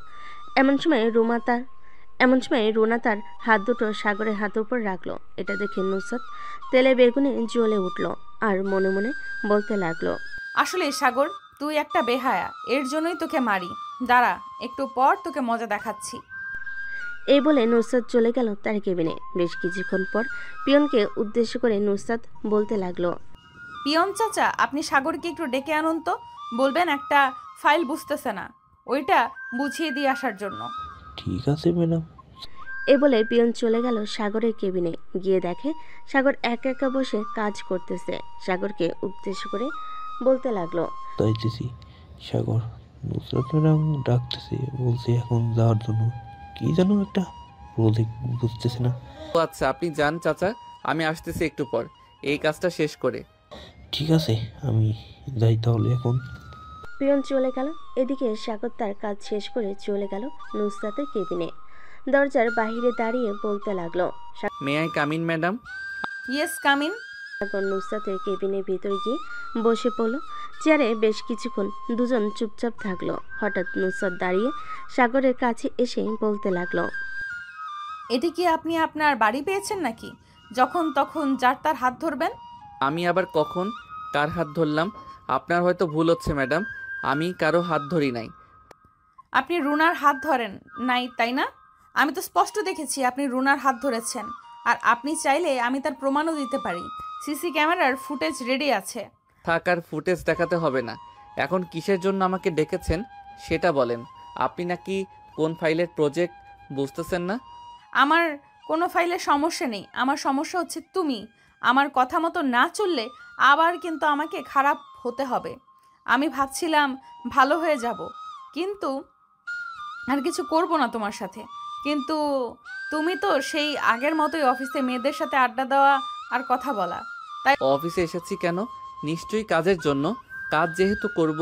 এমন সময় রুনা তার হাত দুটো সাগরের হাতের উপর রাখলো। এটা দেখে নুসরাত তেলে বেগুনে জ্বলে উঠল আর মনে মনে বলতে লাগলো, আসলে সাগর, তুই একটা বেহায়া, এর জন্যই তোকে মারি। দাঁড়া, একটু পর তোকে মজা দেখাচ্ছি। এই বলে নুসরাত চলে গেল তার কেবিনে। বেশ কিছুক্ষণ পর পিয়নকে উদ্দেশ্য করে নুসরাত বলতে লাগলো, পিয়ন চাচা, আপনি সাগরকে একটু ডেকে আনুন তো, বলবেন একটা ফাইল বুঝতেছে না, ওইটা বুঝিয়ে দিয়ে আসার জন্য। ঠিক আছে ম্যাডাম। এ বলে পিয়ন চলে গেল সাগরের কেবিনে। গিয়ে দেখে সাগর একা একা বসে কাজ করতেছে। সাগরকে উদ্দেশ্য করে বলতে লাগলো, তাইতেছি সাগর, নুসরাত ম্যাডাম ডাকতেছে, বলছে এখন যাওয়ার জন্য। কি যেন একটা প্রজেক্ট, বুঝতেছে না। ও আচ্ছা, আপনি যান চাচা, আমি আসতেছি একটু পর এই কাজটা শেষ করে। ঠিক আছে, আমি যাই তাহলে এখন। পিয়ন চলে গেল। এদিকে সাগর তার কাজ শেষ করে চলে গেল নুসরাতের কেবিনে। দরজার বাহিরে দাঁড়িয়ে বলতে লাগলো, may I come in madam? Yes, come in. Sagar নুসরাতের কেবিনের ভিতর গিয়ে বসে পড়ল। চেয়ারে বেশ কিছুক্ষণ দুজন চুপচাপ থাকলো। হঠাৎ নুসরাত দাঁড়িয়ে সাগরের কাছে এসে বলতে লাগলো, এটি কি আপনি আপনার বাড়ি পেয়েছেন নাকি যখন তখন যার তার হাত ধরবেন? আমি আবার কখন কার হাত ধরলাম? আপনার হয়তো ভুল হচ্ছে ম্যাডাম, আমি কারো হাত ধরি নাই। আপনি রুনার হাত ধরেন নাই, তাই না? আমি তো স্পষ্ট দেখেছি আপনি রুনার হাত ধরেছেন। আর আপনি চাইলে আমি তার প্রমাণও দিতে পারি। সিসি ক্যামেরার ফুটেজ রেডি আছে। থাক, আর ফুটেজ দেখাতে হবে না। এখন কিসের জন্য আমাকে ডেকেছেন সেটা বলেন। আপনি নাকি কোন ফাইলের প্রজেক্ট বুঝতেছেন না? আমার কোনো ফাইলের সমস্যা নেই, আমার সমস্যা হচ্ছে তুমি। আমার কথা মতো না চললে আবার কিন্তু আমাকে খারাপ হতে হবে। আমি ভাবছিলাম ভালো হয়ে যাব, কিন্তু আর কিছু করব না তোমার সাথে। কিন্তু তুমি তো সেই আগের মতোই অফিসে মেয়েদের সাথে আড্ডা দেওয়া আর কথা বলা। তাই অফিসে এসেছি কেন? নিশ্চয়ই কাজের জন্য। কাজ যেহেতু করব,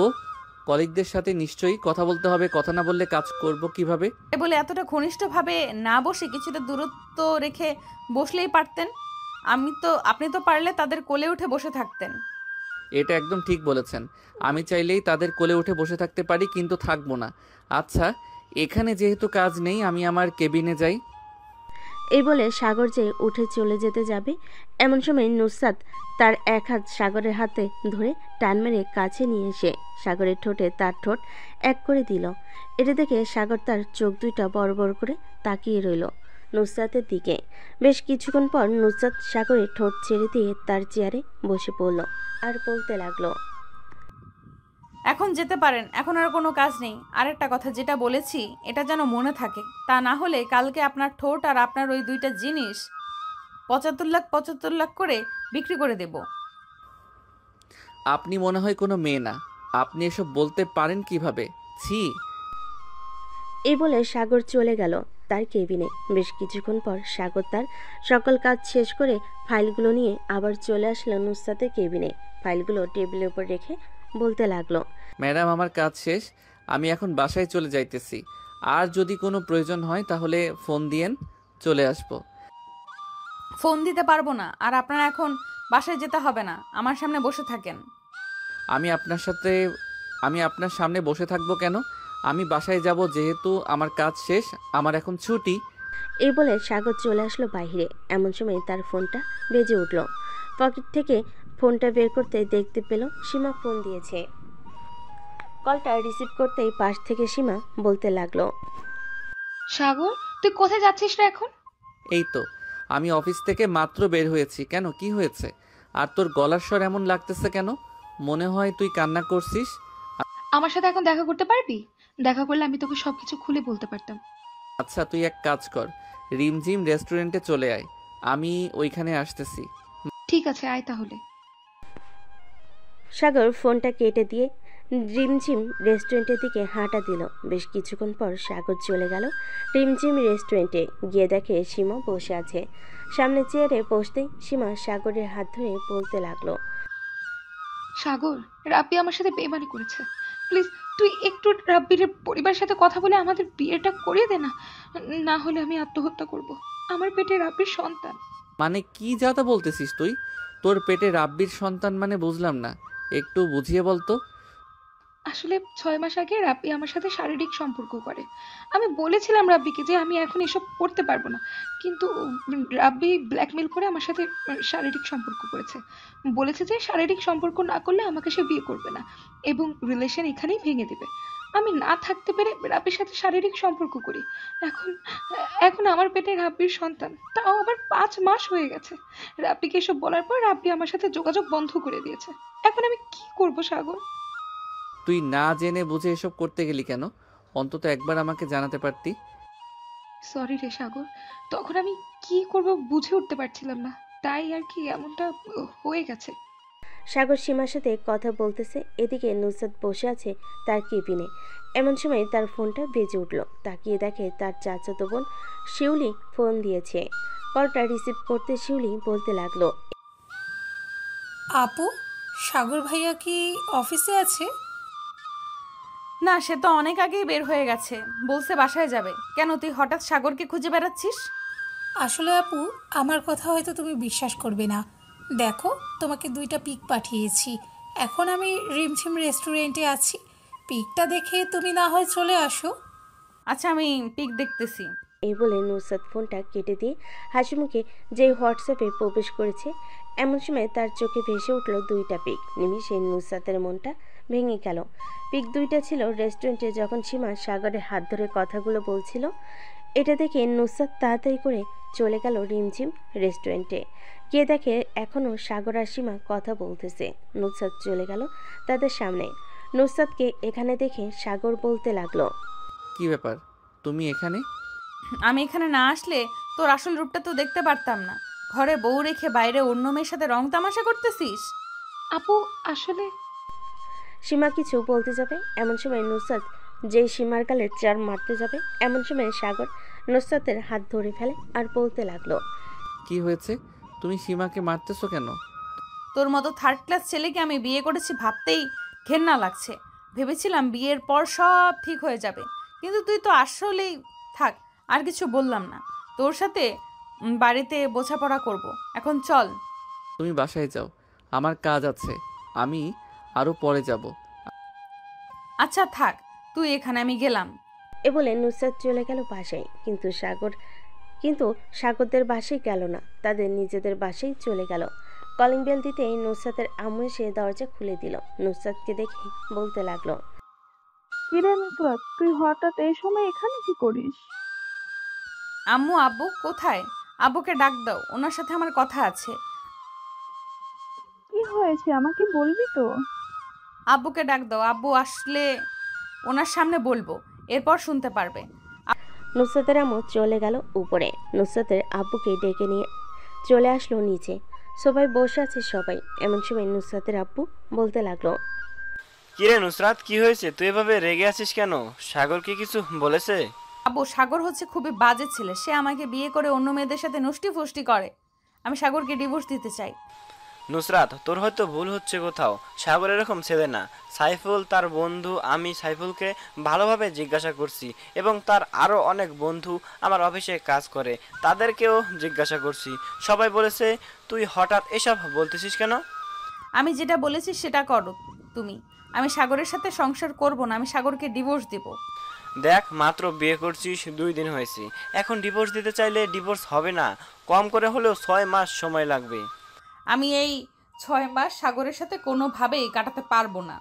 কলিগদের সাথে নিশ্চয়ই কথা বলতে হবে। কথা না বললে কাজ করব কিভাবে? বলে এতটা ঘনিষ্ঠভাবে না বসে কিছুটা দূরত্ব রেখে বসলেই পারতেন। আপনি তো পারলে তাদের কোলে উঠে বসে থাকতেন। এটা একদম ঠিক বলেছেন। আমি চাইলেই তাদের কোলে উঠে বসে থাকতে পারি, কিন্তু থাকবো না। আচ্ছা, এখানে যেহেতু কাজ নেই, আমি আমার কেবিনে যাই। এই বলে সাগর যে উঠে চলে যেতে যাবে, এমন সময় নুসরাত তার এক হাত সাগরের হাতে ধরে টান মেরে কাছে নিয়ে এসে সাগরের ঠোঁটে তার ঠোঁট এক করে দিল। এটা দেখে সাগর তার চোখ দুইটা বড় বড় করে তাকিয়ে রইল নুসরাতের দিকে। বেশ কিছুক্ষণ পর নুসরাত সাগরের ঠোঁট ছেড়ে দিয়ে তার চেয়ারে বসে পড়ল আর বলতে লাগলো, এখন যেতে পারেন, এখন আর কোনো কাজ নেই। আরেকটা কথা, যেটা বলেছি এটা যেন মনে থাকে। তা না হলে কালকে আপনার ঠোঁট আর আপনার ওই দুইটা জিনিস 75 লাখ করে বিক্রি করে দেব। আপনি মনে হয় কোনো মেয়ে না, আপনি এসব বলতে পারেন কিভাবে? ছি। এই বলে সাগর চলে গেল তার কেবিনে। বেশ কিছুক্ষণ পর সাগর তার সকল কাজ শেষ করে ফাইলগুলো নিয়ে আবার চলে আসলো নুসরাতের কেবিনে। ফাইলগুলো টেবিলের উপর রেখে বলতে লাগলো, ম্যাডাম, আমার কাজ শেষ, আমি এখন বাসায় চলে যাইতেছি। আর যদি কোনো প্রয়োজন হয় তাহলে ফোন দিয়েন, চলে আসবো। ফোন দিতে পারবো না, আর আপনার এখন বাসায় যেতে হবে না। আমার সামনে বসে থাকেন। আমি আপনার সামনে বসে থাকবো কেন? আমি বাসায় যাব, যেহেতু আমার কাজ শেষ, আমার এখন ছুটি। এই বলে সাগর চলে আসলো বাইরে। এমন সময় তার ফোনটা বেজে উঠল। পকেট থেকে ফোনটা বের করতে দেখতে পেল সীমা ফোন দিয়েছে। কলটা রিসিভ করতেই পাশ থেকে সীমা বলতে লাগলো, সাগর, তুই কোথায় যাচ্ছিস রে এখন? এই তো আমি অফিস থেকে মাত্র বের হয়েছি। কেন, কি হয়েছে? আর তোর গলার স্বর এমন লাগতেছে কেন? মনে হয় তুই কান্না করছিস। আমার সাথে এখন দেখা করতে পারবি? দেখা করলে আমি তোকে সবকিছু খুলে বলতে পারতাম। আচ্ছা, তুই এক কাজ কর, রিমঝিম রেস্টুরেন্টে চলে আয়, আমি ওইখানে আসতেছি। ঠিক আছে, আয় তাহলে। সাগর ফোনটা কেটে দিয়ে রিমঝিম রেস্টুরেন্টের দিকে হাঁটা দিল। বেশ কিছুক্ষণ পর সাগর চলে গেল রিমঝিম রেস্টুরেন্টে। গিয়ে দেখে সীমা বসে আছে। সামনে চেয়ারে বসতেই সীমা সাগরের হাত ধরে বলতে লাগলো, সাগর, রাব্বি আমার সাথে বেইমানি করেছে। প্লিজ তুই একটু রাব্বির পরিবারের সাথে কথা বলে আমাদের বিয়েটা করিয়ে দে না। না হলে আমি আত্মহত্যা করব। আমার পেটে রাব্বির সন্তান। মানে কি যাতা বলতেছিস তুই? তোর পেটে রাব্বির সন্তান মানে বুঝলাম না, একটু বুঝিয়ে বলতো। আসলে 6 মাস আগে রাব্বি আমার সাথে শারীরিক সম্পর্ক করে। আমি বলেছিলাম রাব্বিকে যে আমি এখন এসব করতে পারবো না, কিন্তু রাব্বি ব্ল্যাকমেল করে আমার সাথে শারীরিক সম্পর্ক করেছে। বলেছে যে শারীরিক সম্পর্ক না করলে আমাকে সে বিয়ে করবে না এবং রিলেশন এখানেই ভেঙে দেবে। আমি না থাকতে পেরে রাব্বির সাথে শারীরিক সম্পর্ক করি। এখন এখন আমার পেটে রাব্বির সন্তান, তাও আবার 5 মাস হয়ে গেছে। রাব্বিকে এসব বলার পর রাব্বি আমার সাথে যোগাযোগ বন্ধ করে দিয়েছে। এখন আমি কি করব সাগর? তুই না জেনে বুঝে এসব করতে গেলি কেন? অন্তত একবার আমাকে জানাতে পারতি। সরি রে সাগর, তখন আমি কি করব বুঝে উঠতে পারছিলাম না, তাই আর কি এমনটা হয়ে গেছে। সাগর সীমার সাথে কথা বলতেছে, এদিকে নুসরাত বসে আছে তার কেবিনে। এমন সময় তার ফোনটা বেজে উঠল। তাকিয়ে দেখে তার চাচাতো বোন শিউলি ফোন দিয়েছে। কলটা রিসিভ করতে শিউলি বলতে লাগলো, আপু, সাগর ভাইয়া কি অফিসে আছে? না, সে তো অনেক আগেই বের হয়ে গেছে, বলছে বাসায় যাবে। কেন, তুই হঠাৎ সাগরকে খুঁজে বেড়াচ্ছিস? আসলে আপু, আমার কথা হয়তো তুমি বিশ্বাস করবে না। দেখো, তোমাকে 2টা পিক পাঠিয়েছি। এখন আমি রিমঝিম রেস্টুরেন্টে আছি। পিকটা দেখে তুমি না হয় চলে আসো। আচ্ছা, আমি পিক দেখতেছি। এই বলে নুসরাত ফোনটা কেটে দিয়ে হাসি মুখে যে হোয়াটসঅ্যাপে প্রবেশ করেছে। এমন সময় তার চোখে ভেসে উঠল 2টা পিক। নিমিষে নুসরাতের মনটা ভেঙে গেল। পিক 2টা ছিল রেস্টুরেন্টে যখন সীমা সাগরের হাত ধরে কথাগুলো বলছিল। এটা দেখে নুসরাত তাড়াতাড়ি করে চলে গেল রিমঝিম রেস্টুরেন্টে। গিয়ে দেখে এখনও সাগর আর সীমা কথা বলতেছে। নুসরাত চলে গেল তাদের সামনে। নুসরাতকে এখানে দেখে সাগর বলতে লাগলো, কি ব্যাপার, তুমি এখানে? আমি এখানে না আসলে তোর আসল রূপটা তো দেখতে পারতাম না। ঘরে বউ রেখে বাইরে অন্য মেয়ের সাথে রং তামাশা করতেছিস। আপু আসলে সীমা কিছু বলতে যাবে, এমন সময় নুসরাত যেই সীমার গালে চার মারতে যাবে, এমন সময় সাগর নুসরাতের হাত ধরে ফেলে আর বলতে লাগলো, কি হয়েছে? তুমি সীমাকে মারতেছো কেন? তোর মতো থার্ড ক্লাস ছেলেকে আমি বিয়ে করেছি ভাবতেই ঘেন্না লাগছে। ভেবেছিলাম বিয়ের পর সব ঠিক হয়ে যাবে, কিন্তু তুই তো আসলেই থাক। আর কিছু বললাম না, তোর সাথে বাড়িতে বোঝাপড়া করব। এখন চল। তুমি বাসায় যাও, আমার কাজ আছে, আমি আরও পরে যাব। আচ্ছা থাক তুই এখানে, আমি গেলাম। এ বলে নুসরাত চলে গেল বাসায়। কিন্তু সাগরদের বাসায় গেল না, তাদের নিজেদের বাসায় চলে গেল। কলিং বেল দিতেই নুসরাতের আম্মু এসে দরজা খুলে দিল। নুসরাতকে দেখে বলতে লাগলো, কিরে নুসরাত, তুই হঠাৎ এই সময় এখানে কি করিস? আম্মু, আব্বু কোথায়? আব্বুকে ডাক দাও, ওনার সাথে আমার কথা আছে। কি হয়েছে আমাকে বলবি তো? আব্বুকে ডাক দাও, আব্বু আসলে ওনার সামনে বলবো, এরপর শুনতে পারবে। নুসরাতের আম্মু চলে গেল উপরে। নুসরাতের আব্বুকে ডেকে নিয়ে চলে আসলো নিচে। সবাই বসে আছে সবাই। এমন সময় নুসরাতের আব্বু বলতে লাগলো, কিরে নুসরাত, কি হয়েছে? তুই এভাবে রেগে আছিস কেন? সাগর কি কিছু বলেছে? আব্বু, সাগর হচ্ছে খুবই বাজে ছেলে। সে আমাকে বিয়ে করে অন্য মেয়েদের সাথে নষ্টি ফষ্টি করে। আমি সাগরকে ডিভোর্স দিতে চাই। নুসরাত, তোর হয়তো ভুল হচ্ছে কোথাও। সাগর এরকম ছেলে না। সাইফুল তার বন্ধু, আমি সাইফুলকে ভালোভাবে জিজ্ঞাসা করছি এবং তার আরও অনেক বন্ধু আমার অফিসে কাজ করে, তাদেরকেও জিজ্ঞাসা করছি। সবাই বলেছে তুই হঠাৎ এসব বলতেছিস কেন? আমি যেটা বলেছি সেটা করো তুমি। আমি সাগরের সাথে সংসার করব না, আমি সাগরকে ডিভোর্স দেব। দেখ, মাত্র বিয়ে করছিস, 2 দিন হয়েছে। এখন ডিভোর্স দিতে চাইলে ডিভোর্স হবে না, কম করে হলেও 6 মাস সময় লাগবে। আমি এই 6 মাস সাগরের সাথে কোনোভাবেই কাটাতে পারবো না।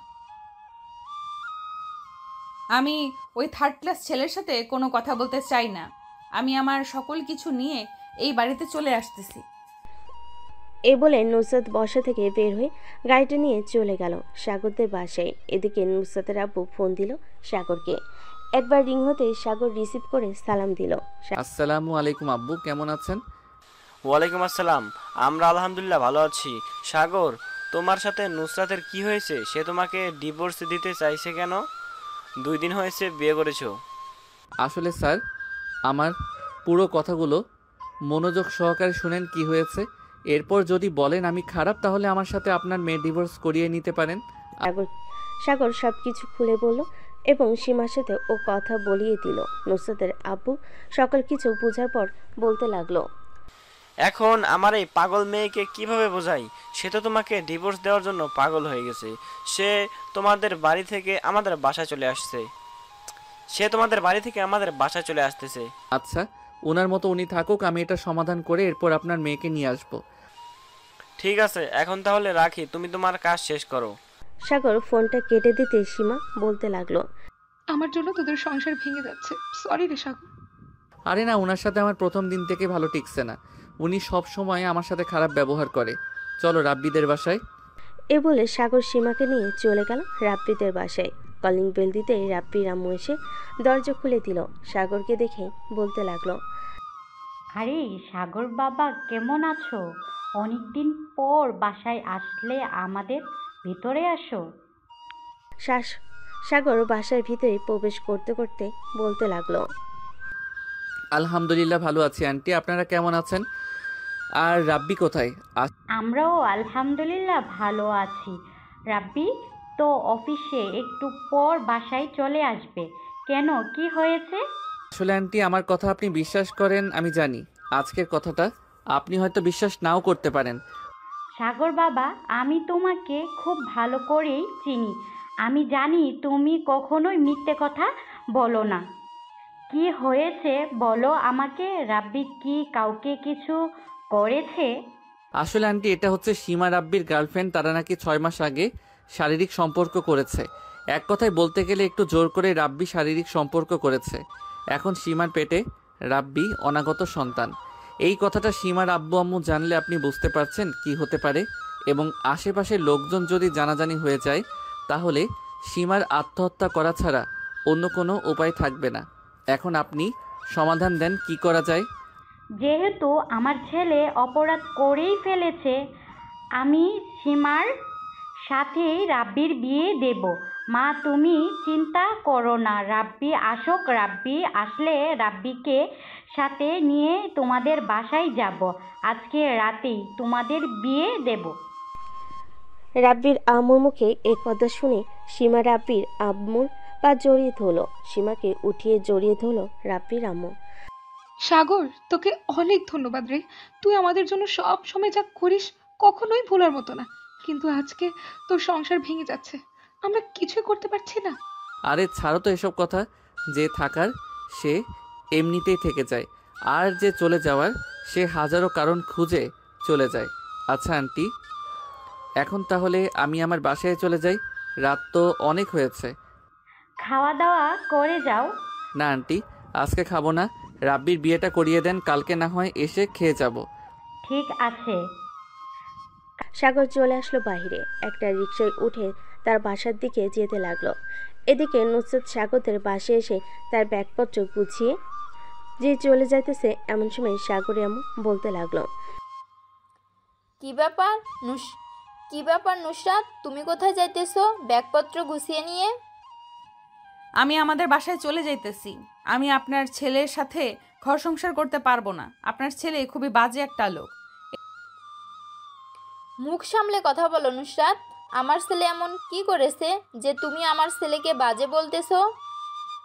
আমি ওই থার্ড ক্লাস ছেলের সাথে কোনো কথা বলতে চাই না। আমি আমার সকল কিছু নিয়ে এই বাড়িতে চলে আসতেছি। এই বলে নুসরাত বসা থেকে বের হয়ে গাড়িটা নিয়ে চলে গেল সাগরদের বাসায়। এদিকে নুসরাতের আব্বু ফোন দিল সাগরকে। একবার রিং হতে সাগর রিসিভ করে সালাম দিল। আসসালামু আলাইকুম আব্বু, কেমন আছেন? ওয়ালাইকুম আসসালাম, আমরা আলহামদুলিল্লাহ ভালো আছি। সাগর, তোমার সাথে নুসরাতের কি হয়েছে? সে তোমাকে ডিভোর্স দিতে চাইছে কেন? 2 দিন হয়েছে বিয়ে করেছো। আসলে স্যার, আমার পুরো কথাগুলো মনোযোগ সহকারে শুনেন কি হয়েছে। এরপর যদি বলেন আমি খারাপ, তাহলে আমার সাথে আপনার মেয়ে ডিভোর্স করিয়ে নিতে পারেন। সাগর সব কিছু খুলে বলল এবং সীমার সাথে ও কথা বলিয়ে দিল। নুসরাতের আব্বু সকল কিছু বোঝার পর বলতে লাগলো, এখন আমার এই পাগল মেয়েকে কিভাবে বোঝাই? সে তো তোমাকে ডিভোর্স দেওয়ার জন্য পাগল হয়ে গেছে। সে তোমাদের বাড়ি থেকে আমাদের বাসায় চলে আসতেছে। আচ্ছা, ওনার মতো উনি থাকুক, আমি এটা সমাধান করে এরপর আপনার মেয়েকে নিয়ে আসবো। ঠিক আছে, এখন তাহলে রাখি, তুমি তোমার কাজ শেষ করো। সাগর ফোনটা কেটে দিতে সীমা বলতে লাগলো, আমার জন্য তোদের সংসার ভেঙে যাচ্ছে। সরি রে সাগর। আরে না, ওনার সাথে আমার প্রথম দিন থেকে ভালো টিকছে না। উনি সব সময় আমার সাথে খারাপ ব্যবহার করে। চলো রাব্বিদের বাসায়। এ বলে সাগর সীমাকে নিয়ে চলে গেল রাব্বিদের বাসায়। কলিং বেল দিতে রাব্বির আম্মু এসে দরজা খুলে দিল। সাগরকে দেখে বলতে লাগলো, আরে সাগর বাবা, কেমন আছো? অনেকদিন পর বাসায় আসলে, আমাদের ভিতরে আসো। সাগর বাসার ভিতরে প্রবেশ করতে করতে বলতে লাগলো, আলহামদুলিল্লাহ ভালো আছি আন্টি, আপনারা কেমন আছেন? আর রাব্বি কোথায়? আমরাও আলহামদুলিল্লাহ ভালো আছি। রাব্বি তো অফিসে, একটু পর বাসায় চলে আসবে। কেন, কি হয়েছে? আসলে আন্টি, আমার কথা আপনি বিশ্বাস করেন আমি জানি, আজকের কথাটা আপনি হয়তো বিশ্বাস নাও করতে পারেন। সাগর বাবা, আমি তোমাকে খুব ভালো করেই চিনি। আমি জানি তুমি কখনোই মিথ্যে কথা বলো না। কি হয়েছে বলো আমাকে। রাব্বি কি কাউকে কিছু করেছে? আসলে আন্টি, এটা হচ্ছে সীমা রাব্বির গার্লফ্রেন্ড। তারা নাকি 6 মাস আগে শারীরিক সম্পর্ক করেছে। এক কথায় বলতে গেলে একটু জোর করে রাব্বি শারীরিক সম্পর্ক করেছে। এখন সীমার পেটে রাব্বি অনাগত সন্তান। এই কথাটা সীমার আব্বু আম্মু জানলে আপনি বুঝতে পারছেন কি হতে পারে। এবং আশেপাশের লোকজন যদি জানাজানি হয়ে যায়, তাহলে সীমার আত্মহত্যা করা ছাড়া অন্য কোনো উপায় থাকবে না। এখন আপনি সমাধান দেন, কি করা যায়? যেহেতু আমার ছেলে অপরাধ করেই ফেলেছে, আমি সীমার সাথেই রাব্বির বিয়ে দেব। মা, তুমি চিন্তা করো না। রাব্বি আসুক, রাব্বি আসলে রাব্বিকে সাথে নিয়ে তোমাদের বাসায় যাব। আজকে রাতেই তোমাদের বিয়ে দেব। রাব্বির আম্মুর মুখে এই কথা শুনে সীমা রাব্বির আম্মুর পা জড়িয়ে ধরল। সীমাকে উঠিয়ে জড়িয়ে ধরল রাব্বির আম্মু। সাগর, তোকে অনেক ধন্যবাদ রে। তুই আমাদের জন্য সব সময় যা করিস কখনোই ভোলার মতো না। কিন্তু আজকে তোর সংসার ভেঙে যাচ্ছে, আমরা কিছুই করতে পারছি না। আরে ছাড়ো তো এসব কথা। যে থাকার সে এমনিতেই থেকে যায়, আর যে চলে যাওয়ার সে হাজারো কারণ খুঁজে চলে যায়। আচ্ছা আন্টি, এখন তাহলে আমি আমার বাসায় চলে যাই, রাত তো অনেক হয়েছে। খাওয়া দাওয়া করে যাও। না আন্টি, আজকে খাবো না। রাব্বির বিয়েটা করিয়ে দেন, কালকে না হয় এসে খেয়ে যাব। ঠিক আছে। সাগর চলে আসলো বাইরে। একটা রিকশায় উঠে তার বাসার দিকে যেতে লাগলো। এদিকে নুসরাত সাগরদের বাসায় এসে তার ব্যাগপত্র গুছিয়ে যে চলে যাইতেছে, এমন সময় সাগরে এমন বলতে লাগলো, কি ব্যাপার নুসরাত, তুমি কোথায় যাইতেছো ব্যাগপত্র গুছিয়ে নিয়ে? আমি আমাদের বাসায় চলে যাইতেছি। আমি আপনার ছেলের সাথে ঘর সংসার করতে পারবো না। আপনার ছেলে খুবই বাজে একটা লোক। মুখ সামলে কথা বলো নুসরাত। আমার ছেলে এমন কি করেছে যে তুমি আমার ছেলেকে বাজে বলতেছো?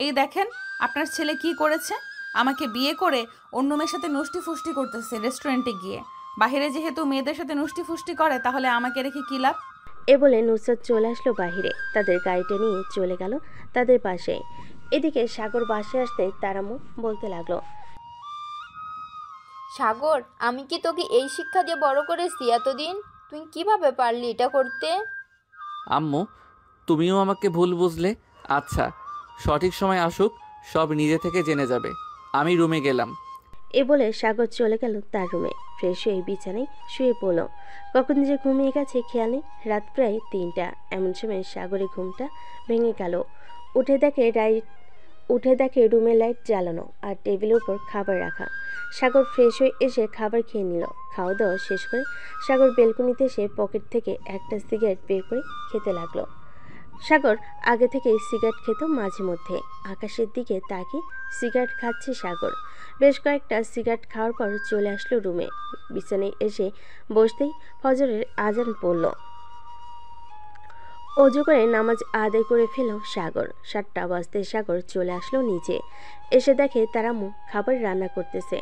এই দেখেন আপনার ছেলে কি করেছে। আমাকে বিয়ে করে অন্য মেয়ের সাথে নষ্টি ফুষ্টি করতেছে রেস্টুরেন্টে গিয়ে। বাইরে যেহেতু মেয়েদের সাথে নষ্টি ফুষ্টি করে, তাহলে আমাকে রেখে কী লাভ? এ বলে নুসরাত চলে আসলো বাহিরে। তাদের গাড়িটা নিয়ে চলে গেল তাদের পাশে। এদিকে সাগর বাসে আসতে তার আম্মু বলতে লাগলো, সাগর, আমি কি তোকে এই শিক্ষা দিয়ে বড় করেছি এতদিন? তুই কিভাবে পারলি এটা করতে? আম্মু, তুমিও আমাকে ভুল বুঝলে। আচ্ছা, সঠিক সময় আসুক, সব নিজে থেকে জেনে যাবে। আমি রুমে গেলাম। এ বলে সাগর চলে গেল তার রুমে। ফ্রেশ হয়ে বিছানায় শুয়ে পড়ল। কখন যে ঘুমিয়ে গেছে খেয়াল নেই। রাত প্রায় 3টা। এমন সময় সাগরের ঘুমটা ভেঙে গেল। উঠে দেখে রুমের লাইট জ্বালানো আর টেবিলের উপর খাবার রাখা। সাগর ফ্রেশ হয়ে এসে খাবার খেয়ে নিল। খাওয়া দাওয়া শেষ করে সাগর বেলকনিতে এসে পকেট থেকে একটা সিগারেট বের করে খেতে লাগলো। সাগর আগে থেকেই সিগারেট খেত মাঝে মধ্যে। আকাশের দিকে তাকিয়ে সিগারেট খাচ্ছে সাগর। বেশ কয়েকটা সিগারেট খাওয়ার পর চলে আসলো রুমে। বিছানায় এসে বসতেই ফজরের আজান পড়ল। অজু করে নামাজ আদায় করে ফেল সাগর। 7টা বাজতে সাগর চলে আসলো নিচে। এসে দেখে তার আম্মু খাবার রান্না করতেছে।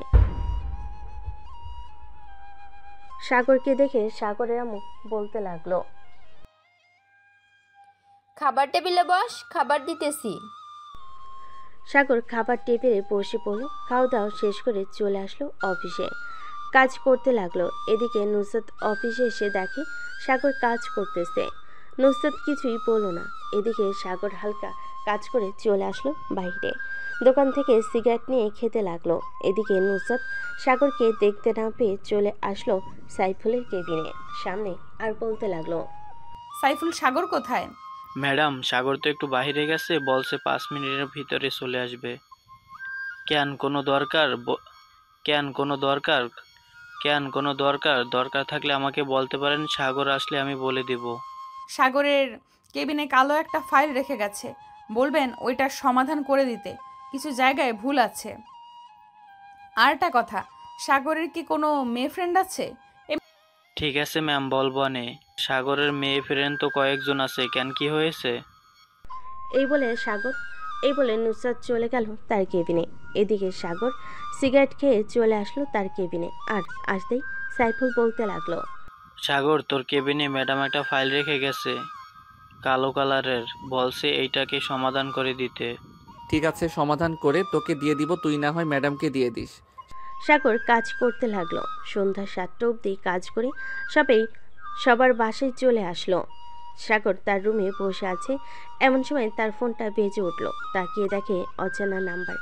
সাগরকে দেখে সাগরের আম্মু বলতে লাগলো, খাবার টেবিলে বস, খাবার দিতেছি। সাগর খাবার টেবিলে বসে পড়ল। খাওয়া দাওয়া শেষ করে চলে আসলো অফিসে। কাজ করতে লাগলো। এদিকে নুসরাত অফিসে এসে দেখে সাগর কাজ করতেছে। নুসরাত কিছুই বলল না। এদিকে সাগর হালকা কাজ করে চলে আসলো বাইরে। দোকান থেকে সিগারেট নিয়ে খেতে লাগলো। এদিকে নুসরাত সাগরকে দেখতে না পেয়ে চলে আসলো সাইফুলের কেবিনে সামনে আর বলতে লাগলো, সাইফুল, সাগর কোথায়? ম্যাডাম, সাগর তো একটু বাইরে গেছে, বলছে 5 মিনিটের ভিতরে চলে আসবে। কেন কোনো দরকার? কেন কোনো দরকার? দরকার থাকলে আমাকে বলতে পারেন, সাগর আসলে আমি বলে দিব। সাগরের কেবিনে কালো একটা ফাইল রেখে গেছে, বলবেন ওইটার সমাধান করে দিতে, কিছু জায়গায় ভুল আছে। আর একটা কথা, সাগরের কি কোনো মেয়ে ফ্রেন্ড আছে? ঠিক আছে ম্যাম, বলবো নে। সাগরের মেয়ে ফ্রেন্ড তো কয়েকজন আছে, কেন কি হয়েছে? এই বলে নুসরাত চলে গেল তার কেবিনে। এদিকে সাগর সিগারেট খেয়ে চলে আসলো তার কেবিনে, আর আসতেই সাইফুল বলতে লাগলো, সাগর, তোর কেবিনে ম্যাডাম একটা ফাইল রেখে গেছে, কালো কালারের, বলছে এইটাকে সমাধান করে দিতে। ঠিক আছে, সমাধান করে তোকে দিয়ে দিব, তুই না হয় ম্যাডামকে দিয়ে দিস। সাগর কাজ করতে লাগলো। সন্ধ্যা 7টা অবধি কাজ করে সবার বাসায় চলে আসলো। সাগর তার রুমে বসে আছে, এমন সময় তার ফোনটা বেজে উঠল। তাকিয়ে দেখে অচেনা নাম্বার।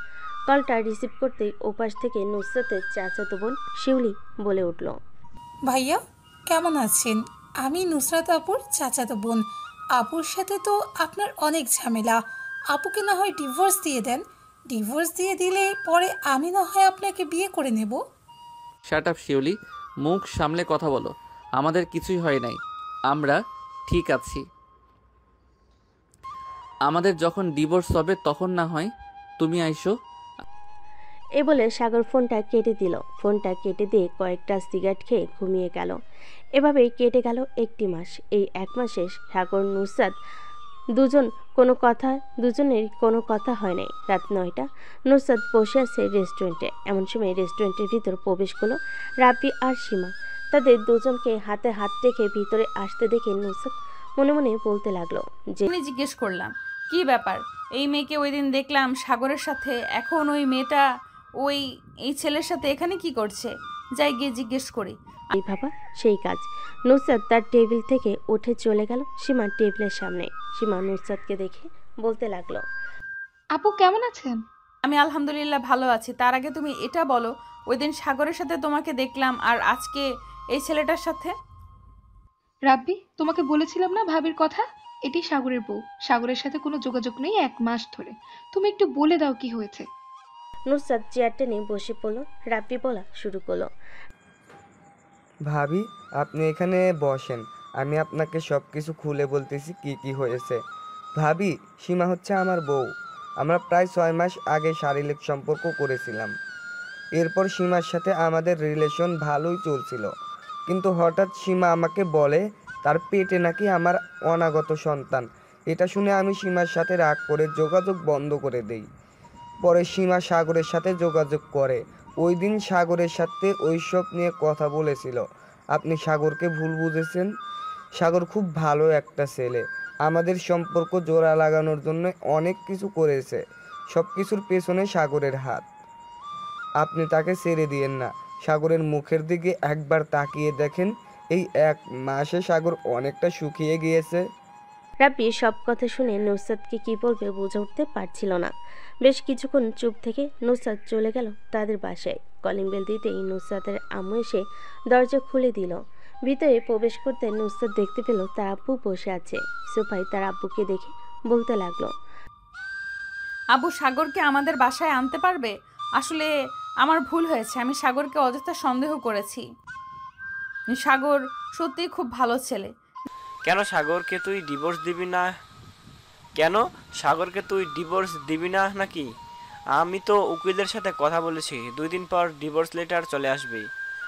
কলটা রিসিভ করতেই ওপাশ থেকে নুসরাতের চাচাতো বোন শিউলি বলে উঠল, ভাইয়া কেমন আছেন? আমি নুসরাত আপুর চাচাতো বোন। আপুর সাথে তো আপনার অনেক ঝামেলা। আপুকে না হয় ডিভোর্স দিয়ে দেন। ডিভোর্স দিয়ে দিলে পরে আমি না হয় আপনাকে বিয়ে করে নেব। শাট আপ শিউলি, মুখ সামলে কথা বলো। আমাদের কিছুই হয় নাই, আমরা ঠিক আছি। আমাদের যখন ডিভোর্স হবে তখন না হয় তুমি আইসো। এ বলে সাগর ফোনটা কেটে দিল। ফোনটা কেটে দিয়ে কয়েকটা সিগারেট খেয়ে ঘুমিয়ে গেল। এভাবেই কেটে গেল 1টি মাস। এই 1 মাসে সাগর নুসরাত দুজনেরই কোনো কথা হয় নাই। রাত 9টা, নুসরাত বসে আছে রেস্টুরেন্টে। এমন সময় রেস্টুরেন্টের ভিতর প্রবেশ করলো রাব্বি আর সীমা। তাদের দুজনকে হাতে হাত রেখে ভিতরে আসতে দেখে নুসরাত মনে মনে বলতে লাগলো যে, আমি জিজ্ঞেস করলাম, কি ব্যাপার? এই মেয়েকে ওই দিন দেখলাম সাগরের সাথে, এখন ওই মেয়েটা এই ছেলের সাথে এখানে কি করছে? যাই গিয়ে জিজ্ঞেস করি। এই বাবা সেই কাজ। নুসরাত তার টেবিল থেকে উঠে চলে গেল সীমার টেবিলের সামনে। সীমা নুসরাতকে দেখে বলতে লাগলো, আপু কেমন আছেন? আমি আলহামদুলিল্লাহ ভালো আছি। তার আগে তুমি এটা বলো, ওই দিন সাগরের সাথে তোমাকে দেখলাম আর আজকে এই ছেলেটার সাথে। রাব্বি, তোমাকে বলেছিলাম না ভাবির কথা? এটি সাগরের বউ। সাগরের সাথে কোনো যোগাযোগ নেই 1 মাস ধরে। তুমি একটু বলে দাও কি হয়েছে। নুসরাত চেয়ার টেনে বসে পড়ল। রাব্বি বলা শুরু করলো, ভাবি, আপনি এখানে বসেন, আমি আপনাকে সব কিছু খুলে বলতেছি কি কি হয়েছে। ভাবি, সীমা হচ্ছে আমার বউ। আমরা প্রায় 6 মাস আগে শারীরিক সম্পর্ক করেছিলাম। এরপর সীমার সাথে আমাদের রিলেশন ভালোই চলছিল, কিন্তু হঠাৎ সীমা আমাকে বলে তার পেটে নাকি আমার অনাগত সন্তান। এটা শুনে আমি সীমার সাথে রাগ করে যোগাযোগ বন্ধ করে দেই। পরে সীমা সাগরের সাথে যোগাযোগ করে। ওই দিন সাগরের সাথে ওইসব নিয়ে কথা বলেছিল। আপনি সাগরকে ভুল বুঝেছেন। সাগর খুব ভালো একটা ছেলে, আমাদের সম্পর্ক জোড়া লাগানোর জন্য অনেক কিছু করেছে। সব কিছুর পেছনে সাগরের হাত। আপনি তাকে ছেড়ে দিয়েন না। সাগরের মুখের দিকে একবার তাকিয়ে দেখেন, এই 1 মাসে সাগর অনেকটা শুকিয়ে গিয়েছে। রাব্বি সব কথা শুনে নুসরাতকে কি বলবে বুঝে উঠতে পারছিল না। বেশ কিছুক্ষণ চুপ থেকে নুসরাত চলে গেল তাদের বাসায়। কলিং বেল দিতেই নুসরাতের আম্মু এসে দরজা খুলে দিল। ভিতরে প্রবেশ করতে নুসরাত দেখতে পেল তার আব্বু বসে আছে সোফায়। তার আব্বুকে দেখে বলতে লাগলো, আবু, সাগরকে আমাদের বাসায় আনতে পারবে? আসলে আমার ভুল হয়েছে, আমি সাগরকে অযথা সন্দেহ করেছি। সাগর সত্যিই খুব ভালো ছেলে। কেন সাগরকে তুই ডিভোর্স দিবি না? কেন সাগরকে তুই ডিভোর্স দিবি না নাকি? আমি তো উকিলদের সাথে কথা বলেছি, 2 দিন পর ডিভোর্স লেটার চলে আসবে।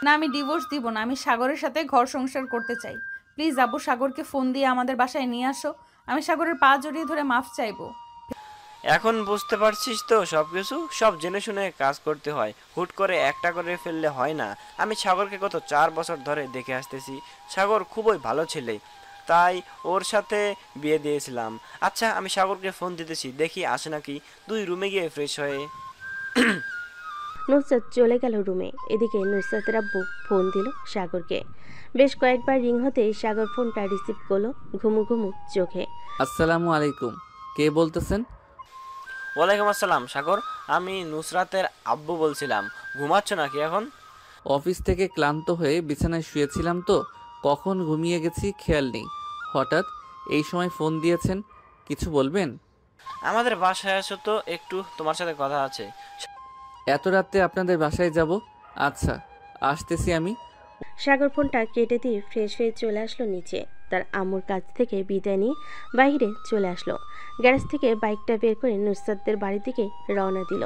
না, আমি ডিভোর্স দিব না। আমি সাগরের সাথে ঘর সংসার করতে চাই। প্লিজ আবু, সাগরকে ফোন দিয়ে আমাদের বাসায় নিয়ে আসো। আমি সাগরের পা জড়িয়ে ধরে মাফ চাইবো। এখন বুঝতে পারছিস তো সবকিছু? সব জেনে শুনে কাজ করতে হয়, হুট করে একটা করে ফেললে হয় না। আমি সাগরকে গত 4 বছর ধরে দেখে আসতেছি। সাগর খুবই ভালো ছেলে, তাই ওর সাথে বিয়ে দিয়েছিলাম। আচ্ছা, আমি সাগরকে ফোন দিতেছি, দেখি আসে নাকি। তুই রুমে গিয়ে ফ্রেশ হয়ে। নুসরাত চলে গেল রুমে। এদিকে নুসরাতের আব্বু ফোন দিল সাগরকে। বেশ কয়েকবার রিং হতেই সাগর ফোনটা রিসিভ করলো ঘুমু ঘুমু চোখে। আসসালামু আলাইকুম, কে বলতেছেন? ওয়ালাইকুম আসসালাম সাগর, আমি নুসরাতের আব্বু বলছিলাম। ঘুমাচ্ছ নাকি এখন? অফিস থেকে ক্লান্ত হয়ে বিছানায় শুয়েছিলাম তো কখন ঘুমিয়ে গেছি খেয়াল নেই। হঠাৎ এই সময় ফোন দিয়েছেন, কিছু বলবেন? আমাদের বাসায় আসো তো, একটু তোমার সাথে কথা আছে। এত রাতে আপনাদের বাসায় যাব? আচ্ছা, আসতেছি আমি। সাগর ফোনটা কেটে দিয়ে ফ্রেশ হয়ে চলে আসলো নিচে। তার আম্মুর কাছ থেকে বিদায় নিয়ে বাইরে চলে আসলো। গ্যারেজ থেকে বাইকটা বের করে নুসরাতদের বাড়ির দিকে রওনা দিল।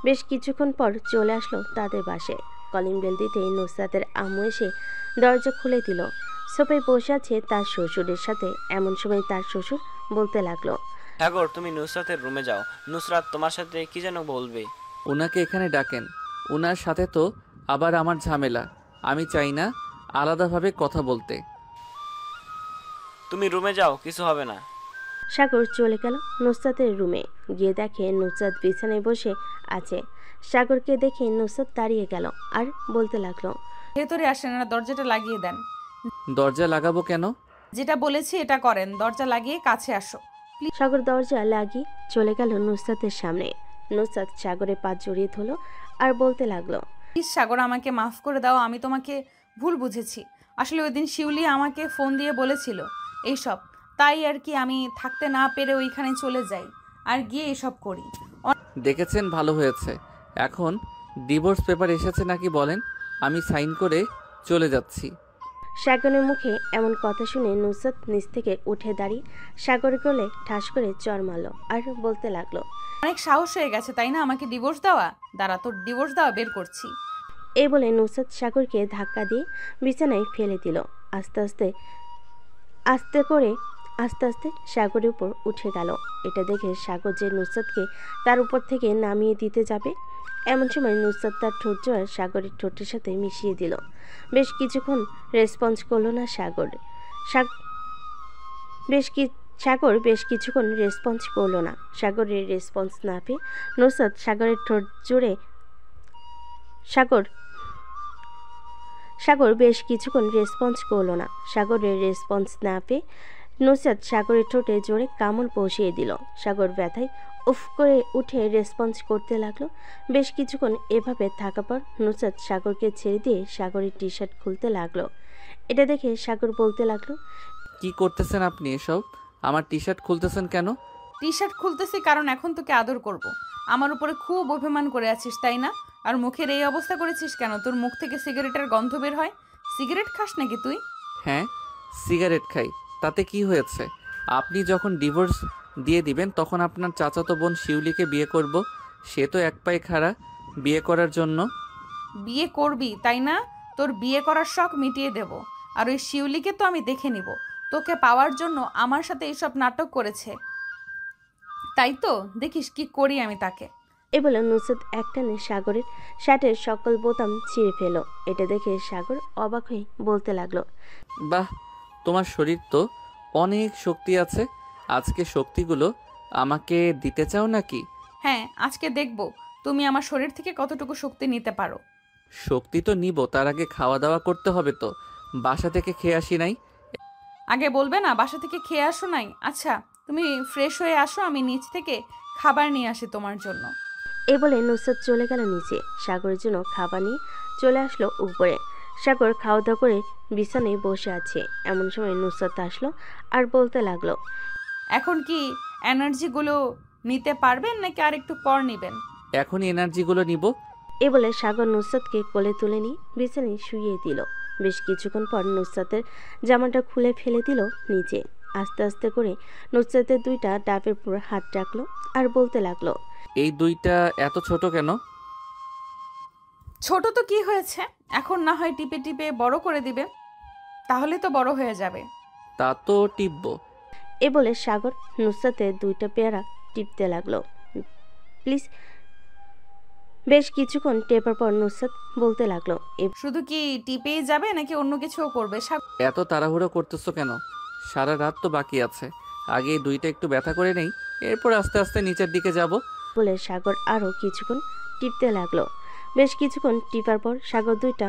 বেশ কিছুক্ষণ পর চলে আসলো তাদের বাসায়। কলিং বেল দিতেই নুসরাতের আম্মু এসে দরজা খুলে দিল। সোফায় বসে আছে তার শ্বশুরের সাথে। এমন সময় তার শ্বশুর বলতে লাগলো, সাগর, তুমি নুসরাতের রুমে যাও, নুসরাত তোমার সাথে কি যেন বলবে। ওনাকে এখানে ডাকেন, ওনার সাথে তো আবার আমার ঝামেলা। আমি চাই না আলাদাভাবে কথা বলতে। তুমি রুমে যাও, কিছু হবে না। সাগর চলে গেল নুসরাতের রুমে। গিয়ে দেখে নুসরাত বিছানায় বসে আছে। সাগরকে দেখে নুসরাত দাঁড়িয়ে গেল আর বলতে লাগলো, ভেতরে আসেন, না দরজাটা লাগিয়ে দেন। দরজা লাগাবো কেন? যেটা বলেছি এটা করেন, দরজা লাগিয়ে কাছে আসো। সাগর দরজা লাগিয়ে চলে গেল নুসরাতের সামনে। নুসরাত সাগরের পা জড়িয়ে ধরল আর বলতে লাগলো, প্লিজ সাগর, আমাকে মাফ করে দাও, আমি তোমাকে ভুল বুঝেছি। আসলে ওই দিন শিউলি আমাকে ফোন দিয়ে বলেছিল এইসব, তাই আর কি আমি থাকতে না পেরে ওইখানে চলে যাই আর গিয়ে এসব করি। দেখেছেন, ভালো হয়েছে। এখন ডিভোর্স পেপার এসেছে নাকি বলেন, আমি সাইন করে চলে যাচ্ছি। সাগরের মুখে এমন কথা শুনে নুসরাত নিচ থেকে উঠে দাঁড়িয়ে সাগরের গলে ঠাস করে চড় মারল আর বলতে লাগলো, অনেক সাহস হয়ে গেছে তাই না আমাকে ডিভোর্স দেওয়া? দাঁড়া, তোর ডিভোর্স দেওয়া বের করছি। এই বলে নুসরাত সাগরকে ধাক্কা দিয়ে বিছানায় ফেলে দিল। আস্তে আস্তে সাগরের উপর উঠে গেল। এটা দেখে সাগর যে নুসরাতকে তার উপর থেকে নামিয়ে দিতে যাবে, এমন সময় নুসরাত তার ঠোঁট জোড়া সাগরের ঠোঁটের সাথে মিশিয়ে দিল। বেশ কিছুক্ষণ রেসপন্স করলো না সাগর। বেশ কিছুক্ষণ রেসপন্স করলো না। সাগরের রেসপন্স না পেয়ে নুসরাত সাগরের ঠোঁট জুড়ে সাগর বেশ কিছুক্ষণ রেসপন্স করলো না। সাগরের রেসপন্স না পেয়ে নুসরাত সাগরের ঠোঁটে জোরে কামড় বসিয়ে দিল। সাগর ব্যথায় উফ করে উঠে রেসপন্স করতে লাগলো। বেশ কিছুক্ষণ এভাবে থাকা পর নুসরাত সাগরকে ছেড়ে দিয়ে সাগরের টি শার্ট খুলতে লাগলো। এটা দেখে সাগর বলতে লাগলো, কি করতেছেন আপনি এসব? আমার টি শার্ট খুলতেছেন কেন? টি শার্ট খুলতেছি কারণ এখন তোকে আদর করব। আমার উপরে খুব অভিমান করে আছিস তাই না? আর মুখের এই অবস্থা করেছিস কেন? তোর মুখ থেকে সিগারেটের গন্ধ বের হয়। সিগারেট খাস নাকি তুই? হ্যাঁ, সিগারেট খাই, তাতে কি হয়েছে? আপনি যখন ডিভোর্স দিয়ে দিবেন তখন আপনার চাচাতো বোন শিউলিকে বিয়ে করব। সে তো এক পায়ে খাড়া বিয়ে করার জন্য। বিয়ে করবি তাই না? তোর বিয়ে করার শখ মিটিয়ে দেব। আর ওই শিউলিকে তো আমি দেখে নিব। তোকে পাওয়ার জন্য আমার সাথে এইসব নাটক করেছে, তাই তো দেখিস কি করি আমি তাকে। এ বলে নুসরাত একটানে সাগরের শার্টের সকল বোতাম ছিঁড়ে ফেল। এটা দেখে সাগর অবাক হয়ে বলতে লাগলো, বাহ, তোমার শরীর তো অনেক শক্তি আছে। আজকে শক্তিগুলো আমাকে দিতে চাও নাকি? হ্যাঁ, আজকে দেখব তুমি আমার শরীর থেকে কতটুকু শক্তি নিতে পারো। শক্তি তো নিব, তার আগে খাওয়া দাওয়া করতে হবে তো। বাসা থেকে খেয়ে আসি নাই। আগে বলবে না বাসা থেকে খেয়ে আসো নাই? আচ্ছা, তুমি ফ্রেশ হয়ে আসো, আমি নিচ থেকে খাবার নিয়ে আসি তোমার জন্য। এ বলে নুসরাত চলে গেল নিচে। সাগরের জন্য খাবার নিয়ে চলে আসলো উপরে। সাগর খাওয়া দাওয়া করে বিছানায় বসে আছে। এমন সময় নুসরাত আসলো আর বলতে লাগলো, এখন কি এনার্জিগুলো নিতে পারবেন নাকি আর একটু পর নেবেন? এখনই এনার্জিগুলো নিব। এ বলে সাগর নুসরাতকে কোলে তুলে নিয়ে বিছানায় শুইয়ে দিল। বেশ কিছুক্ষণ পর নুসরাতের জামাটা খুলে ফেলে দিল নিচে। আস্তে আস্তে করে নুসরাতের দুইটা ডাবের উপর হাত রাখলো আর বলতে লাগলো, এই দুইটা এত ছোট কেন? ছোট তো কি হয়েছে, এখন না হয় টিপে টিপে বড় করে দিবে, তাহলে তো বড় হয়ে যাবে। তা তো টিপবো। এ বলে সাগর নুসরাতের দুইটা পেয়ারা টিপতে লাগলো। প্লিজ। বেশ কিছুক্ষণ টেপার পর নুসরাত বলতে লাগলো, শুধু কি টিপেই যাবে নাকি অন্য কিছুও করবে? এত তাড়াহুড়ো করতেছো কেন? সারা রাত তো বাকি আছে। আগে এই দুইটা একটু ব্যথা করে নেই, এরপর আস্তে আস্তে নিচের দিকে যাব। বলে সাগর আরও কিছুক্ষণ টিপতে লাগলো। বেশ কিছুক্ষণ টিপার পর সাগর দুইটা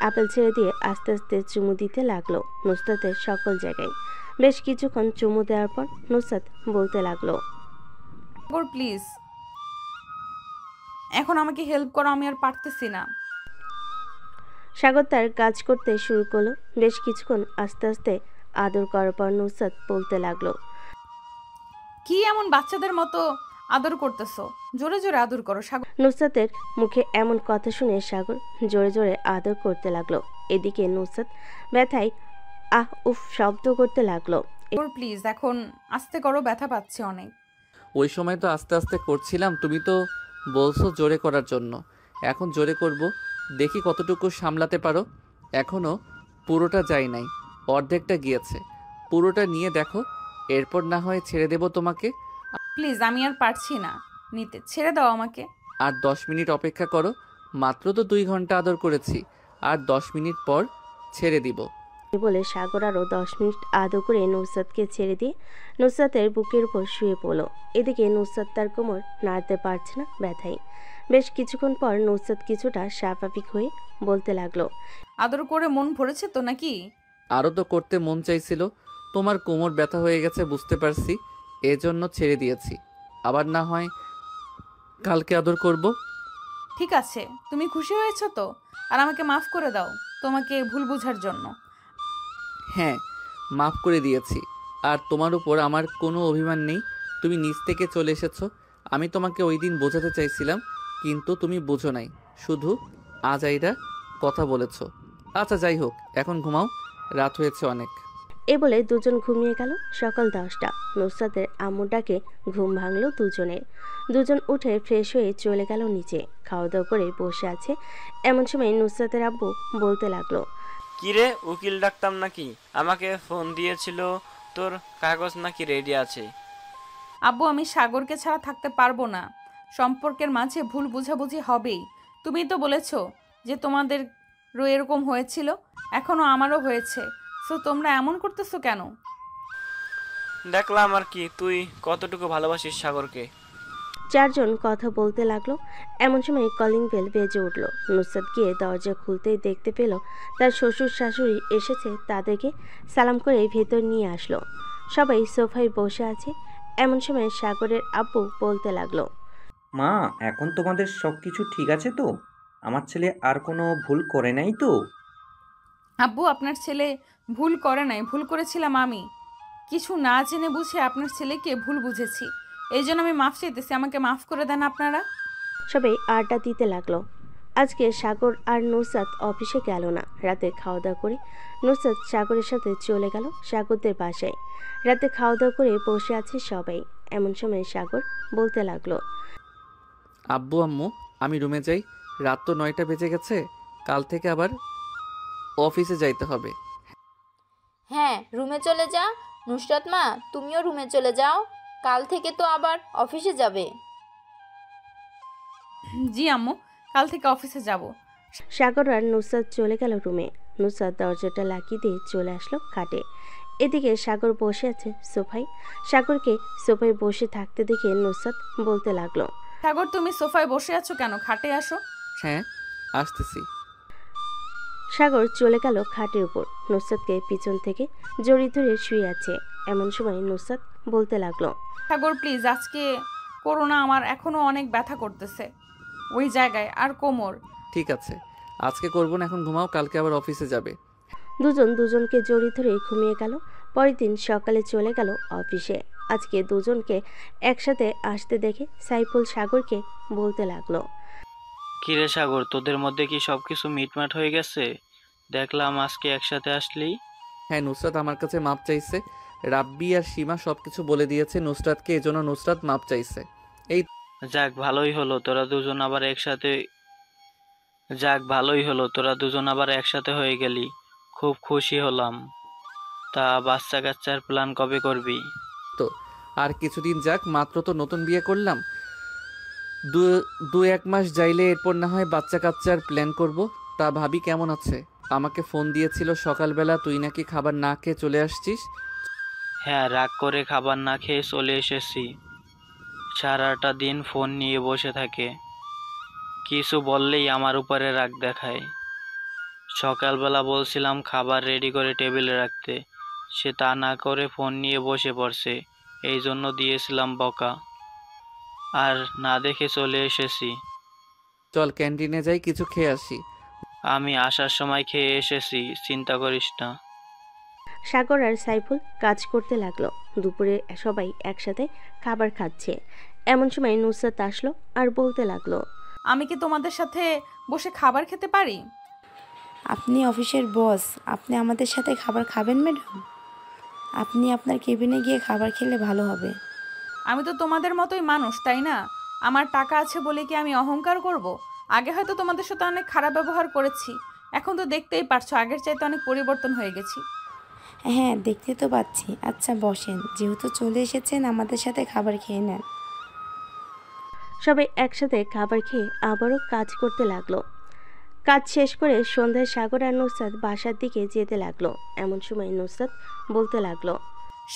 আপেল ছেড়ে দিয়ে আস্তে আস্তে চুমু দিতে লাগলো নুসরাতের সকল জায়গায়। বেশ কিছুক্ষণ চুমু দেওয়ার পর নুসরাত বলতে লাগলো, প্লিজ এখন আমাকে হেল্প করো, আমি আর পারতেছি না। সাগর তার কাজ করতে শুরু করলো। বেশ কিছুক্ষণ আস্তে আস্তে আদর করার পর নুসরাত বলতে লাগলো, কি এমন বাচ্চাদের মতো আদর করতেছো? জোরে জোরে আদর করো। সাগর নুসরাতের মুখে এমন কথা শুনে সাগর জোরে জোরে আদর করতে লাগলো। এদিকে নুসরাত ব্যথায় আহ উফ শব্দ করতে লাগলো। প্লিজ এখন আস্তে করো, ব্যথা পাচ্ছে অনেক। ওই সময় তো আস্তে আস্তে করছিলাম, তুমি তো বলছো জোরে করার জন্য। এখন জোরে করব, দেখি কতটুকু সামলাতে পারো। এখনও পুরোটা যায় নাই, অর্ধেকটা গিয়েছে। পুরোটা নিয়ে দেখো, এরপর না হয় ছেড়ে দেব তোমাকে। প্লিজ আমি আর পারছি না নিতে, ছেড়ে দাও আমাকে। আর 10 মিনিট অপেক্ষা করো, মাত্র তো 2 ঘন্টা আদর করেছি, আর 10 মিনিট পর ছেড়ে দিব। বলে সাগর আরও 10 মিনিট আদর করে নুসরাতকে ছেড়ে দিয়ে নুসরাতের বুকের উপর শুয়ে পড়ল। এদিকে নুসরাত তার কোমর নাড়তে পারছে না ব্যথায়। বেশ কিছুক্ষণ পর নুসরাত কিছুটা স্বাভাবিক হয়ে বলতে লাগলো, আদর করে মন ভরেছে তো নাকি? আরও তো করতে মন চাইছিল, তোমার কোমর ব্যথা হয়ে গেছে বুঝতে পারছি, এজন্য ছেড়ে দিয়েছি। আবার না হয় কালকে আদর করব। ঠিক আছে, তুমি খুশি হয়েছো তো? আর আমাকে মাফ করে দাও তোমাকে ভুল বোঝার জন্য। হ্যাঁ, মাফ করে দিয়েছি। আর তোমার উপর আমার কোনো অভিমান নেই, তুমি নিজ থেকে চলে এসেছো। আমি তোমাকে ওই দিন বোঝাতে চাইছিলাম, কিন্তু তুমি বোঝো নাই, শুধু আজাইরা কথা বলেছ। আচ্ছা যাই হোক, এখন ঘুমাও, রাত হয়েছে অনেক। এ বলে দুজন ঘুমিয়ে গেল। সকাল 10টা। নুসরাতের আম্মুর ডাকে ঘুম ভাঙলো দুজনের। দুজন উঠে ফ্রেশ হয়ে চলে গেল নিচে। খাওয়া দাওয়া করে বসে আছে এমন সময় নুসরাতের আব্বু বলতে লাগলো, কিরে উকিল ডাকতাম নাকি? আমাকে ফোন দিয়েছিল, তোর কাগজ নাকি রেডি আছে? আব্বু আমি সাগরকে ছাড়া থাকতে পারবো না, সম্পর্কের মাঝে ভুল বোঝাবুঝি হবেই। তুমিই তো বলেছো যে তোমাদেরও এরকম হয়েছিল, এখনো আমারও হয়েছে। সো তোমরা এমন করতেছো কেন? দেখলাম আর কি, তুই কতটুকু ভালোবাসিস সাগরকে। চারজন কথা বলতে লাগলো। এমন সময় কলিং বেল বেজে উঠল। নুসরাত গিয়ে দরজা খুলতেই দেখতে পেল তার শ্বশুর শাশুড়ি এসেছে। তাদেরকে সালাম করে ভেতর নিয়ে আসলো। সবাই সোফায় বসে আছে। এমন সময় সাগরের আব্বু বলতে লাগলো, মা, এখন তোমাদের সব কিছু ঠিক আছে তো? আমার ছেলে আর কোনো ভুল করে নাই তো? আব্বু আপনার ছেলে ভুল করে নাই, ভুল করেছিলাম আমি। কিছু না জেনে বুঝে আপনার ছেলেকে ভুল বুঝেছি, এই জন্য আমি মাফ চাইতেছি, আমাকে মাফ করে দেন আপনারা। সবাই আড্ডা দিতে লাগলো। আজকে সাগর আর নুসরাত অফিসে গেল না। রাতে খাওয়া দাওয়া করে নুসরাত সাগরের সাথে চলে গেল সাগরদের বাসায়। রাতে খাওয়া দাওয়া করে বসে আছে সবাই। এমন সময় সাগর বলতে লাগলো, আব্বু আম্মু আমি রুমে যাই, রাত তো 9টা বেজে গেছে, কাল থেকে আবার অফিসে যাইতে হবে। হ্যাঁ, রুমে চলে যা। নুসরাত মা, তুমিও রুমে চলে যাও, কাল থেকে তো আবার অফিসে যাবে। জি আম্মু, কাল থেকে অফিসে যাব। সাগর আর নুসরাত চলে গেল রুমে। নুসরাত দরজাটা লাগিয়ে দিয়ে চলে আসলো খাটে। এদিকে সাগর বসে আছে সোফায়। সাগরকে সোফায় বসে থাকতে দেখে নুসরাত বলতে লাগলো, সাগর তুমি সোফায় বসে আছো কেন? খাটে আসো। হ্যাঁ আসতেছি। সাগর চলে গেল খাটের উপর। নুসরাতকে পিছন থেকে জড়িয়ে ধরে শুয়ে আছে। এমন সময় নুসরাত বলতে লাগলো, সাগর প্লিজ আজকে করো না, আমার এখনো অনেক ব্যথা করতেছে ওই জায়গায় আর কোমর। ঠিক আছে, আজকে করবো না, এখন ঘুমাও, কালকে আবার অফিসে যাবে। দুজন দুজনকে জড়িয়ে ধরে ঘুমিয়ে গেল। পরের দিন সকালে চলে গেল অফিসে। আজকে দুজনকে একসাথে আসতে দেখে সাইফুল সাগরকে বলতে লাগলো, কিরে সাগর, তোদের মধ্যে কি সবকিছু মিটমাট হয়ে গেছে? দেখলাম আজকে একসাথে আসলি। হ্যাঁ, নুসরাত আমার কাছে মাপ চাইছে। রাব্বি আর সীমা সবকিছু বলে দিয়েছে নুসরাতকে, এজন্য নুসরাত মাপ চাইছে। এই যাক ভালোই হলো তোরা দুজন আবার একসাথে হয়ে গেলি, খুব খুশি হলাম। তা বাচ্চা কাচ্চার প্ল্যান কবে করবি? তো আর কিছুদিন যাক, মাত্র তো নতুন বিয়ে করলাম, দু এক মাস যাইলে এরপর না হয় বাচ্চা কাচ্চার প্ল্যান করব। তা ভাবি কেমন আছে? আমাকে ফোন দিয়েছিল সকালবেলা, তুই নাকি খাবার না খেয়ে চলে আসছিস। হ্যাঁ, রাগ করে খাবার না খেয়ে চলে এসেছি। সারাটা দিন ফোন নিয়ে বসে থাকে, কিছু বললেই আমার উপরে রাগ দেখায়। সকালবেলা বলছিলাম খাবার রেডি করে টেবিলে রাখতে, সে তা না করে ফোন নিয়ে বসে পড়ছে, এই জন্য দিয়েছিলাম বকা, আর না দেখে চলে এসেছি। চল ক্যান্টিনে যাই, কিছু খেয়ে আসি। আমি আসার সময় খেয়ে এসেছি, চিন্তা করিস না। সাগর আর সাইফুল কাজ করতে লাগলো। দুপুরে সবাই একসাথে খাবার খাচ্ছে। এমন সময় নুসরাত আসলো আর বলতে লাগলো, আমি কি তোমাদের সাথে বসে খাবার খেতে পারি? আপনি অফিসের বস, আপনি আমাদের সাথে খাবার খাবেন ম্যাডাম? আপনি আপনার কেবিনে গিয়ে খাবার খেলে ভালো হবে। আমি তো তোমাদের মতোই মানুষ, তাই না? আমার টাকা আছে বলে কি আমি অহংকার করব? আগে হয়তো তোমাদের সাথে অনেক খারাপ ব্যবহার করেছি, এখন তো দেখতেই পারছো আগের চাইতে অনেক পরিবর্তন হয়ে গেছি। হ্যাঁ, দেখতে তো পাচ্ছি। আচ্ছা বসেন, যেহেতু চলে এসেছেন আমাদের সাথে খাবার খেয়ে নেন। সবাই একসাথে খাবার খেয়ে আবারও কাজ করতে লাগলো। কাজ শেষ করে সন্ধ্যায় সাগর আর নুসরাত বাসার দিকে যেতে লাগলো। এমন সময় নুসরাত বলতে লাগলো,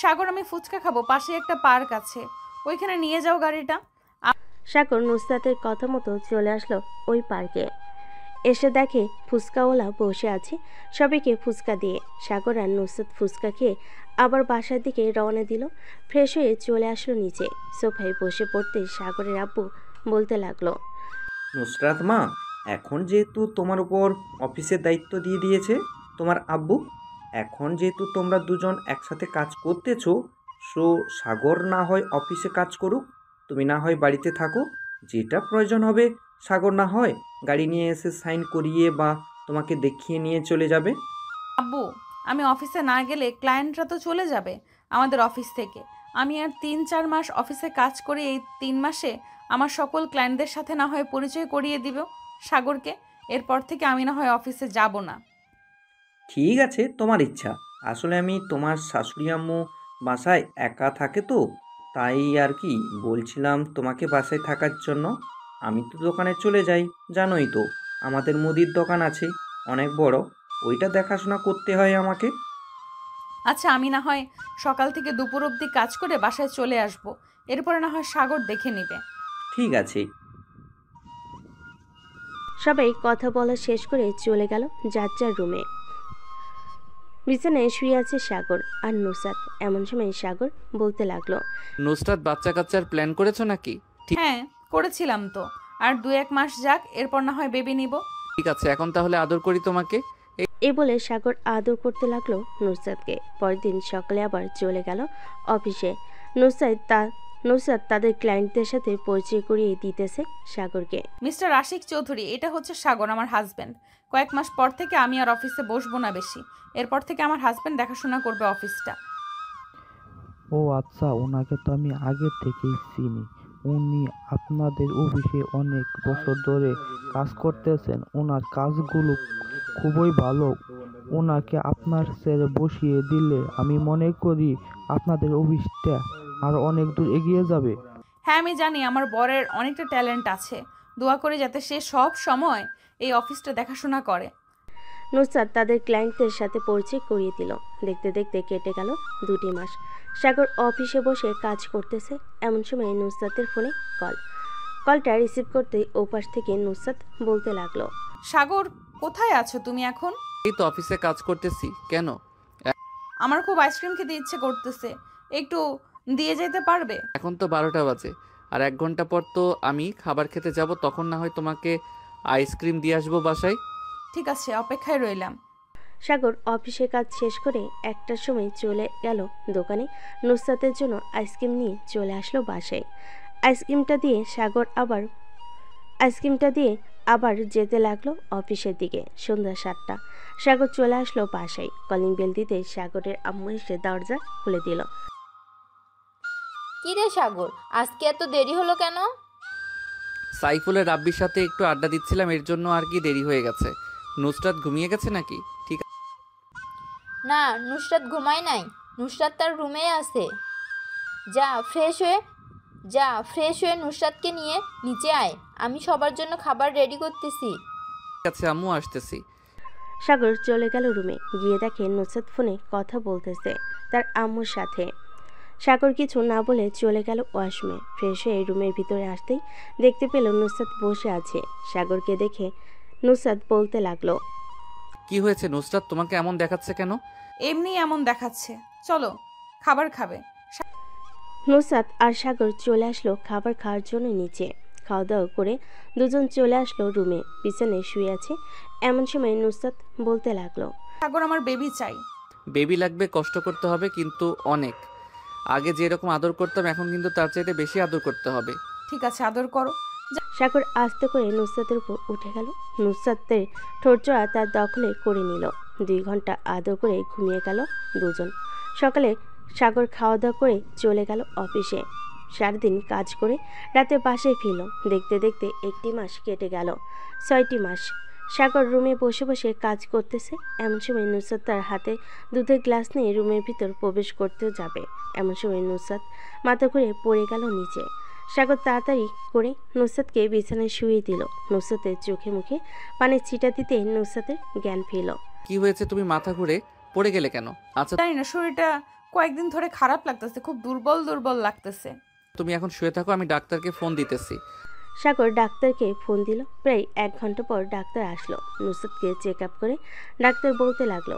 সাগর, আমি ফুচকা খাবো, পাশে একটা পার্ক আছে, ওইখানে নিয়ে যাও গাড়িটা। সাগর নুসরাতের কথা মতো চলে আসলো ওই পার্কে। এসে দেখে ফুচকাওয়ালা বসে আছে। সবাইকে ফুচকা দিয়ে সাগর আর নুসরাত ফুচকা খেয়ে আবার বাসার দিকে রওনা দিল। ফ্রেশ হয়ে চলে আসলো নিচে। সোফায় বসে পড়তে সাগরের আব্বু বলতে লাগলো, নুসরাত মা, এখন যেহেতু তোমার উপর অফিসের দায়িত্ব দিয়ে দিয়েছে তোমার আব্বু, এখন যেহেতু তোমরা দুজন একসাথে কাজ করতেছো, সো সাগর না হয় অফিসে কাজ করুক, তুমি না হয় বাড়িতে থাকো। যেটা প্রয়োজন হবে সাগর না হয় গাড়ি নিয়ে এসে সাইন করিয়ে বা তোমাকে দেখিয়ে নিয়ে চলে যাবে। আব্বু, আমি অফিসে না গেলে ক্লায়েন্টরা তো চলে যাবে আমাদের অফিস থেকে। আমি আর 3-4 মাস অফিসে কাজ করে এই 3 মাসে আমার সকল ক্লায়েন্টদের সাথে না হয় পরিচয় করিয়ে দিব সাগরকে। এরপর থেকে আমি না হয় অফিসে যাব না। ঠিক আছে, তোমার ইচ্ছা। আসলে আমি তোমার শাশুড়ি আম্মু বাসায় একা থাকে তো, তাই আর কি বলছিলাম তোমাকে বাসায় থাকার জন্য। আমি তো দোকানে চলে যাই, জানোই তো আমাদের মুদির দোকান আছে অনেক বড়, ওইটা দেখাশোনা করতে হয় আমাকে। আচ্ছা, আমি না হয় সকাল থেকে দুপুর অবধি কাজ করে বাসায় চলে আসব, এরপরে না হয় সাগর দেখে নেবে। ঠিক আছে। সবাই কথা বলা শেষ করে চলে গেল যার যার রুমে। বিছানায় শুয়ে আছে সাগর আর নুসরাত। এমন সময় সাগর বলতে লাগলো, নুসরাত, বাচ্চা কাচ্চার প্ল্যান করেছো নাকি? হ্যাঁ, করেছিলাম তো। আর 2-1 মাস যাক, এরপর না হয় বেবি নিব। ঠিক আছে, এখন তাহলে আদর করি তোমাকে। এই বলে সাগর আদর করতে লাগলো নুসরাতকে। পরের দিন সকালে আবার চলে গেল অফিসে। নুসরাত তাদের ক্লায়েন্টদের সাথে পরিচয় করিয়ে দিতেছে সাগরকে। মিস্টার আশিক চৌধুরী, এটা হচ্ছে সাগর, আমার হাজব্যান্ড। কয়েক মাস পর থেকে আমি আর অফিসে বসবো না বেশি। এরপর থেকে আমার হাজব্যান্ড দেখাশোনা করবে অফিসটা। ও আচ্ছা, ওনাকে তো আমি আগে থেকেই চিনি। উনি আপনাদের অফিসে অনেক বছর ধরে কাজ করতেছেন। ওনার কাজগুলো খুবই ভালো। ওনাকে আপনার ছেড়ে বসিয়ে দিলে আমি মনে করি আপনাদের অফিসটা আর অনেক দূর এগিয়ে যাবে। হ্যাঁ, আমি জানি আমার বরের অনেকটা ট্যালেন্ট আছে। দোয়া করে যাতে সে সব সময় এই অফিসটা দেখাশোনা করে। নুসরাত তাদের ক্লায়েন্টদের সাথে পরিচয় করিয়ে দিল। দেখতে দেখতে কেটে গেল 2 মাস। সাগর অফিসে বসে কাজ করতেছে। এমন সময় নুসরাতের ফোনে কলটা রিসিভ করতেই ওপাশ থেকে নুসরাত বলতে লাগলো, সাগর, কোথায় আছো তুমি এখন? এই তো অফিসে কাজ করতেছি। কেন? আমার খুব আইসক্রিম খেতে ইচ্ছে করতেছে, একটু দিয়ে যেতে পারবে? এখন তো 12টা বাজে, আর 1 ঘন্টা পর তো আমি খাবার খেতে যাব, তখন না হয় তোমাকে আইসক্রিম দিয়ে আসবো বাসায়। ঠিক আছে, অপেক্ষায় রইলাম। সাগর অফিসের কাজ শেষ করে 1টার সময় চলে গেল দোকানে। নুসরাতের জন্য আইসক্রিম নিয়ে চলে আসলো বাসায়। আইসক্রিমটা দিয়ে আবার যেতে লাগলো অফিসের দিকে। সন্ধ্যা 7টা। সাগর চলে আসলো বাসায়। কলিং বেল দিতে সাগরের আম্মু এসে দরজা খুলে দিল। কি রে সাগর, আজকে এত দেরি হলো কেন? সাইফুলের রাব্বির সাথে একটু আড্ডা দিচ্ছিলাম, এর জন্য আর কি দেরি হয়ে গেছে। নুসরাত ঘুমিয়ে গেছে নাকি? ঠিক না, নুসরাত ঘুমায় নাই, নুসরাত তার রুমে আছে। যা ফ্রেশ হয়ে নুসরাতকে নিয়ে নিচে আয়, আমি সবার জন্য খাবার রেডি করতেছি। আছে আম্মু, আসতেছি। সাগর চলে গেল রুমে। গিয়ে দেখে নুসরাত ফোনে কথা বলতেছে তার আম্মুর সাথে। সাগর কিছু না বলে চলে গেল ওয়াশরুমে। ফ্রেশ হয়ে রুমের ভিতরে আসতেই দেখতে পেল নুসরাত বসে আছে। সাগরকে দেখে নুসরাত বলতে লাগলো, কি হয়েছে নুসরাত, তোমাকে এমন দেখাচ্ছে কেন? এমনি এমন দেখাচ্ছে, চলো খাবার খাবে। নুসরাত আর সাগর চলে আসলো খাবার খাওয়ার জন্য নিচে। খাওয়া দাওয়া করে দুজন চলে আসলো রুমে। বিছানায় শুয়ে আছে। এমন সময় নুসরাত বলতে লাগলো, সাগর, আমার বেবি চাই। বেবি লাগবে, কষ্ট করতে হবে, কিন্তু অনেক। আগে যেরকম আদর করতাম এখন কিন্তু তার চাইতে বেশি আদর করতে হবে। ঠিক আছে, আদর করো। সাগর আস্তে করে নুসরাতের উপর উঠে গেল। নুসরাতের ঠোঁটজোড়া তার দখলে করে নিল। 2 ঘন্টা আদর করে ঘুমিয়ে গেল দুজন। সকালে সাগর খাওয়া দাওয়া করে চলে গেল অফিসে। সারাদিন কাজ করে রাতে বাসায় ফিরল। দেখতে দেখতে 1টি মাস কেটে গেল। 6টি মাস। সাগর রুমে বসে বসে কাজ করতেছে। এমন সময় নুসরাত তার হাতে দুধের গ্লাস নিয়ে রুমের ভিতর প্রবেশ করতে যাবে। এমন সময় নুসরাত মাথা ঘুরে পড়ে গেল নিচে। সাগর তাড়াতাড়ি করে নুসরাতকে বিছানায় শুইয়ে দিল। নুসরাতের চোখে মুখে পানির ছিটা দিতে নুসরাতের জ্ঞান ফিরল। কি হয়েছে, তুমি মাথা ঘুরে পড়ে গেলে কেন? আচ্ছা, জানি না, শরীরটা কয়েকদিন ধরে খারাপ লাগতেছে, খুব দুর্বল দুর্বল লাগতেছে। তুমি এখন শুয়ে থাকো, আমি ডাক্তারকে ফোন দিতেছি। সাগর ডাক্তারকে ফোন দিল। প্রায় 1 ঘন্টা পর ডাক্তার আসলো। নুসরাতকে চেক আপ করে ডাক্তার বলতে লাগলো,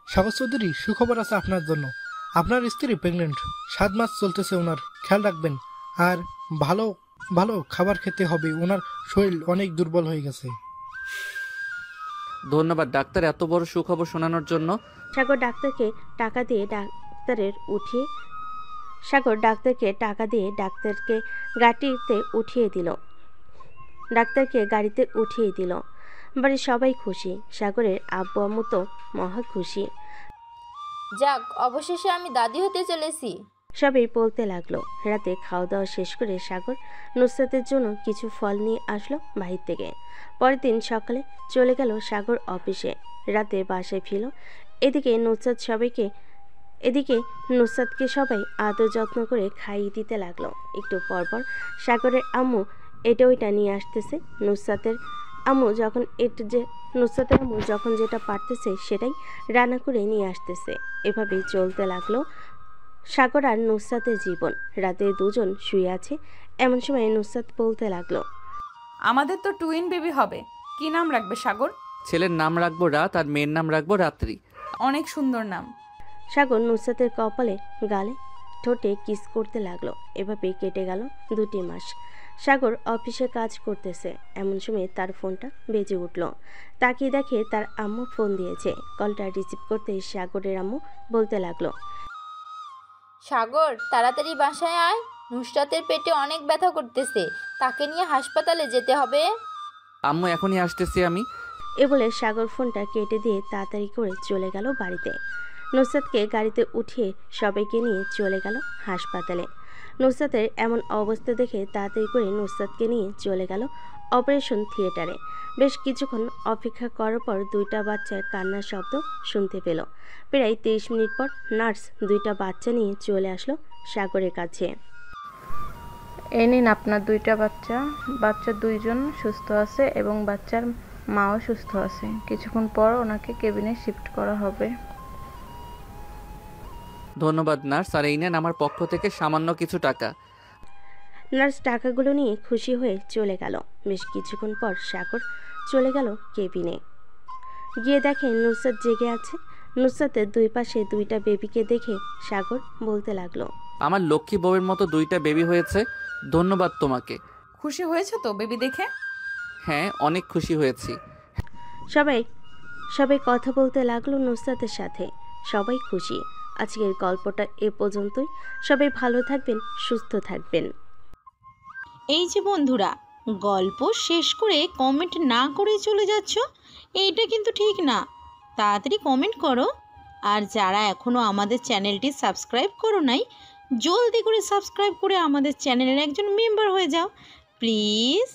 সাগর চৌধুরী, সুখবর আছে আপনার জন্য। আপনার স্ত্রী প্রেগনেন্ট। 7 মাস চলতেছে। ওনার খেয়াল রাখবেন আর ভালো ভালো খাবার খেতে হবে। ওনার শরীর অনেক দুর্বল হয়ে গেছে। ধন্যবাদ ডাক্তার, এত বড় সুখবর শোনানোর জন্য। সাগর ডাক্তারকে টাকা দিয়ে ডাক্তারকে গাড়িতে উঠিয়ে দিল। বাড়ির সবাই খুশি। সাগরের আব্বু আম্মু তো মহা খুশি। যাক, অবশেষে আমি দাদি হতে চলেছি। সবাই বলতে লাগলো। রাতে খাওয়া দাওয়া শেষ করে সাগর নুসরাতের জন্য কিছু ফল নিয়ে আসলো বাহির থেকে। পরের দিন সকালে চলে গেল সাগর অফিসে। রাতে বাসায় ফিরল। এদিকে নুসরাতকে সবাই আদর যত্ন করে খাইয়ে দিতে লাগলো। একটু পরপর সাগরের আম্মু এটা ওইটা নিয়ে আসতেছে। নুসরাতের আম্মু যখন যেটা পারতেছে সেটাই রান্না করে নিয়ে আসতেছে। এভাবেই চলতে লাগলো সাগর আর নুসরাতের জীবন। রাতে দুজন শুয়ে আছে। এমন সময় নুসরাত বলতে লাগলো, আমাদের তো টুইন বেবি হবে, কি নাম রাখবে সাগর? ছেলের নাম রাখবো রাত আর মেয়ের নাম রাখবো রাত্রি। অনেক সুন্দর নাম। সাগর নুসরাতের কপালে গালে ঠোঁটে কিস করতে লাগলো। এভাবে কেটে গেল 2টি মাস। সাগর অফিসে কাজ করতেছে। এমন সময় তার ফোনটা বেজে উঠল। তাকিয়ে দেখে তার আম্মু ফোন দিয়েছে। কলটা রিসিভ করতে সাগরের আম্মু বলতে লাগলো, সাগর, তাড়াতাড়ি বাসায় আয়। নুসরাতের পেটে অনেক ব্যথা করতেছে, তাকে নিয়ে হাসপাতালে যেতে হবে। আম্মু এখনই আসতেছি আমি। এ বলে সাগর ফোনটা কেটে দিয়ে তাড়াতাড়ি করে চলে গেল বাড়িতে। নুসরাতকে গাড়িতে উঠিয়ে সবাইকে নিয়ে চলে গেল হাসপাতালে। নুসরাতের এমন অবস্থা দেখে তাড়াতাড়ি করে নুসরাতকে নিয়ে চলে গেল অপারেশন থিয়েটারে। বেশ কিছুক্ষণ অপেক্ষা করার পর 2টা বাচ্চার কান্নার শব্দ শুনতে পেল। প্রায় 30 মিনিট পর নার্স 2টা বাচ্চা নিয়ে চলে আসলো সাগরের কাছে। এই নিন আপনার 2টা বাচ্চা। বাচ্চা 2জন সুস্থ আছে এবং বাচ্চার মাও সুস্থ আছে। কিছুক্ষণ পর ওনাকে কেবিনে শিফট করা হবে। ধন্যবাদ নার্স, আর এই নেন আমার পক্ষ থেকে সামান্য কিছু টাকা। নার্স টাকাগুলো নিয়ে খুশি হয়ে চলে গেল। বেশ কিছুক্ষণ পর সাগর চলে গেল কেবিনে। গিয়ে দেখে নুসরাত জেগে আছে। নুসরাতের 2 পাশে 2টা বেবিকে দেখে সাগর বলতে লাগলো, আমার লক্ষ্মী বউয়ের মতো 2টা বেবি হয়েছে, ধন্যবাদ তোমাকে। খুশি হয়েছে তো বেবি দেখে? হ্যাঁ, অনেক খুশি হয়েছি। সবাই কথা বলতে লাগলো নুসরাতের সাথে। সবাই খুশি। আজকের গল্পটা এ পর্যন্তই। সবাই ভালো থাকবেন, সুস্থ থাকবেন। এই যে বন্ধুরা, গল্প শেষ করে কমেন্ট না করেই চলে যাচ্ছ, এইটা কিন্তু ঠিক না। তাড়াতাড়ি কমেন্ট করো। আর যারা এখনও আমাদের চ্যানেলটি সাবস্ক্রাইব করো নাই, জলদি করে সাবস্ক্রাইব করে আমাদের চ্যানেলের একজন মেম্বার হয়ে যাও প্লিজ।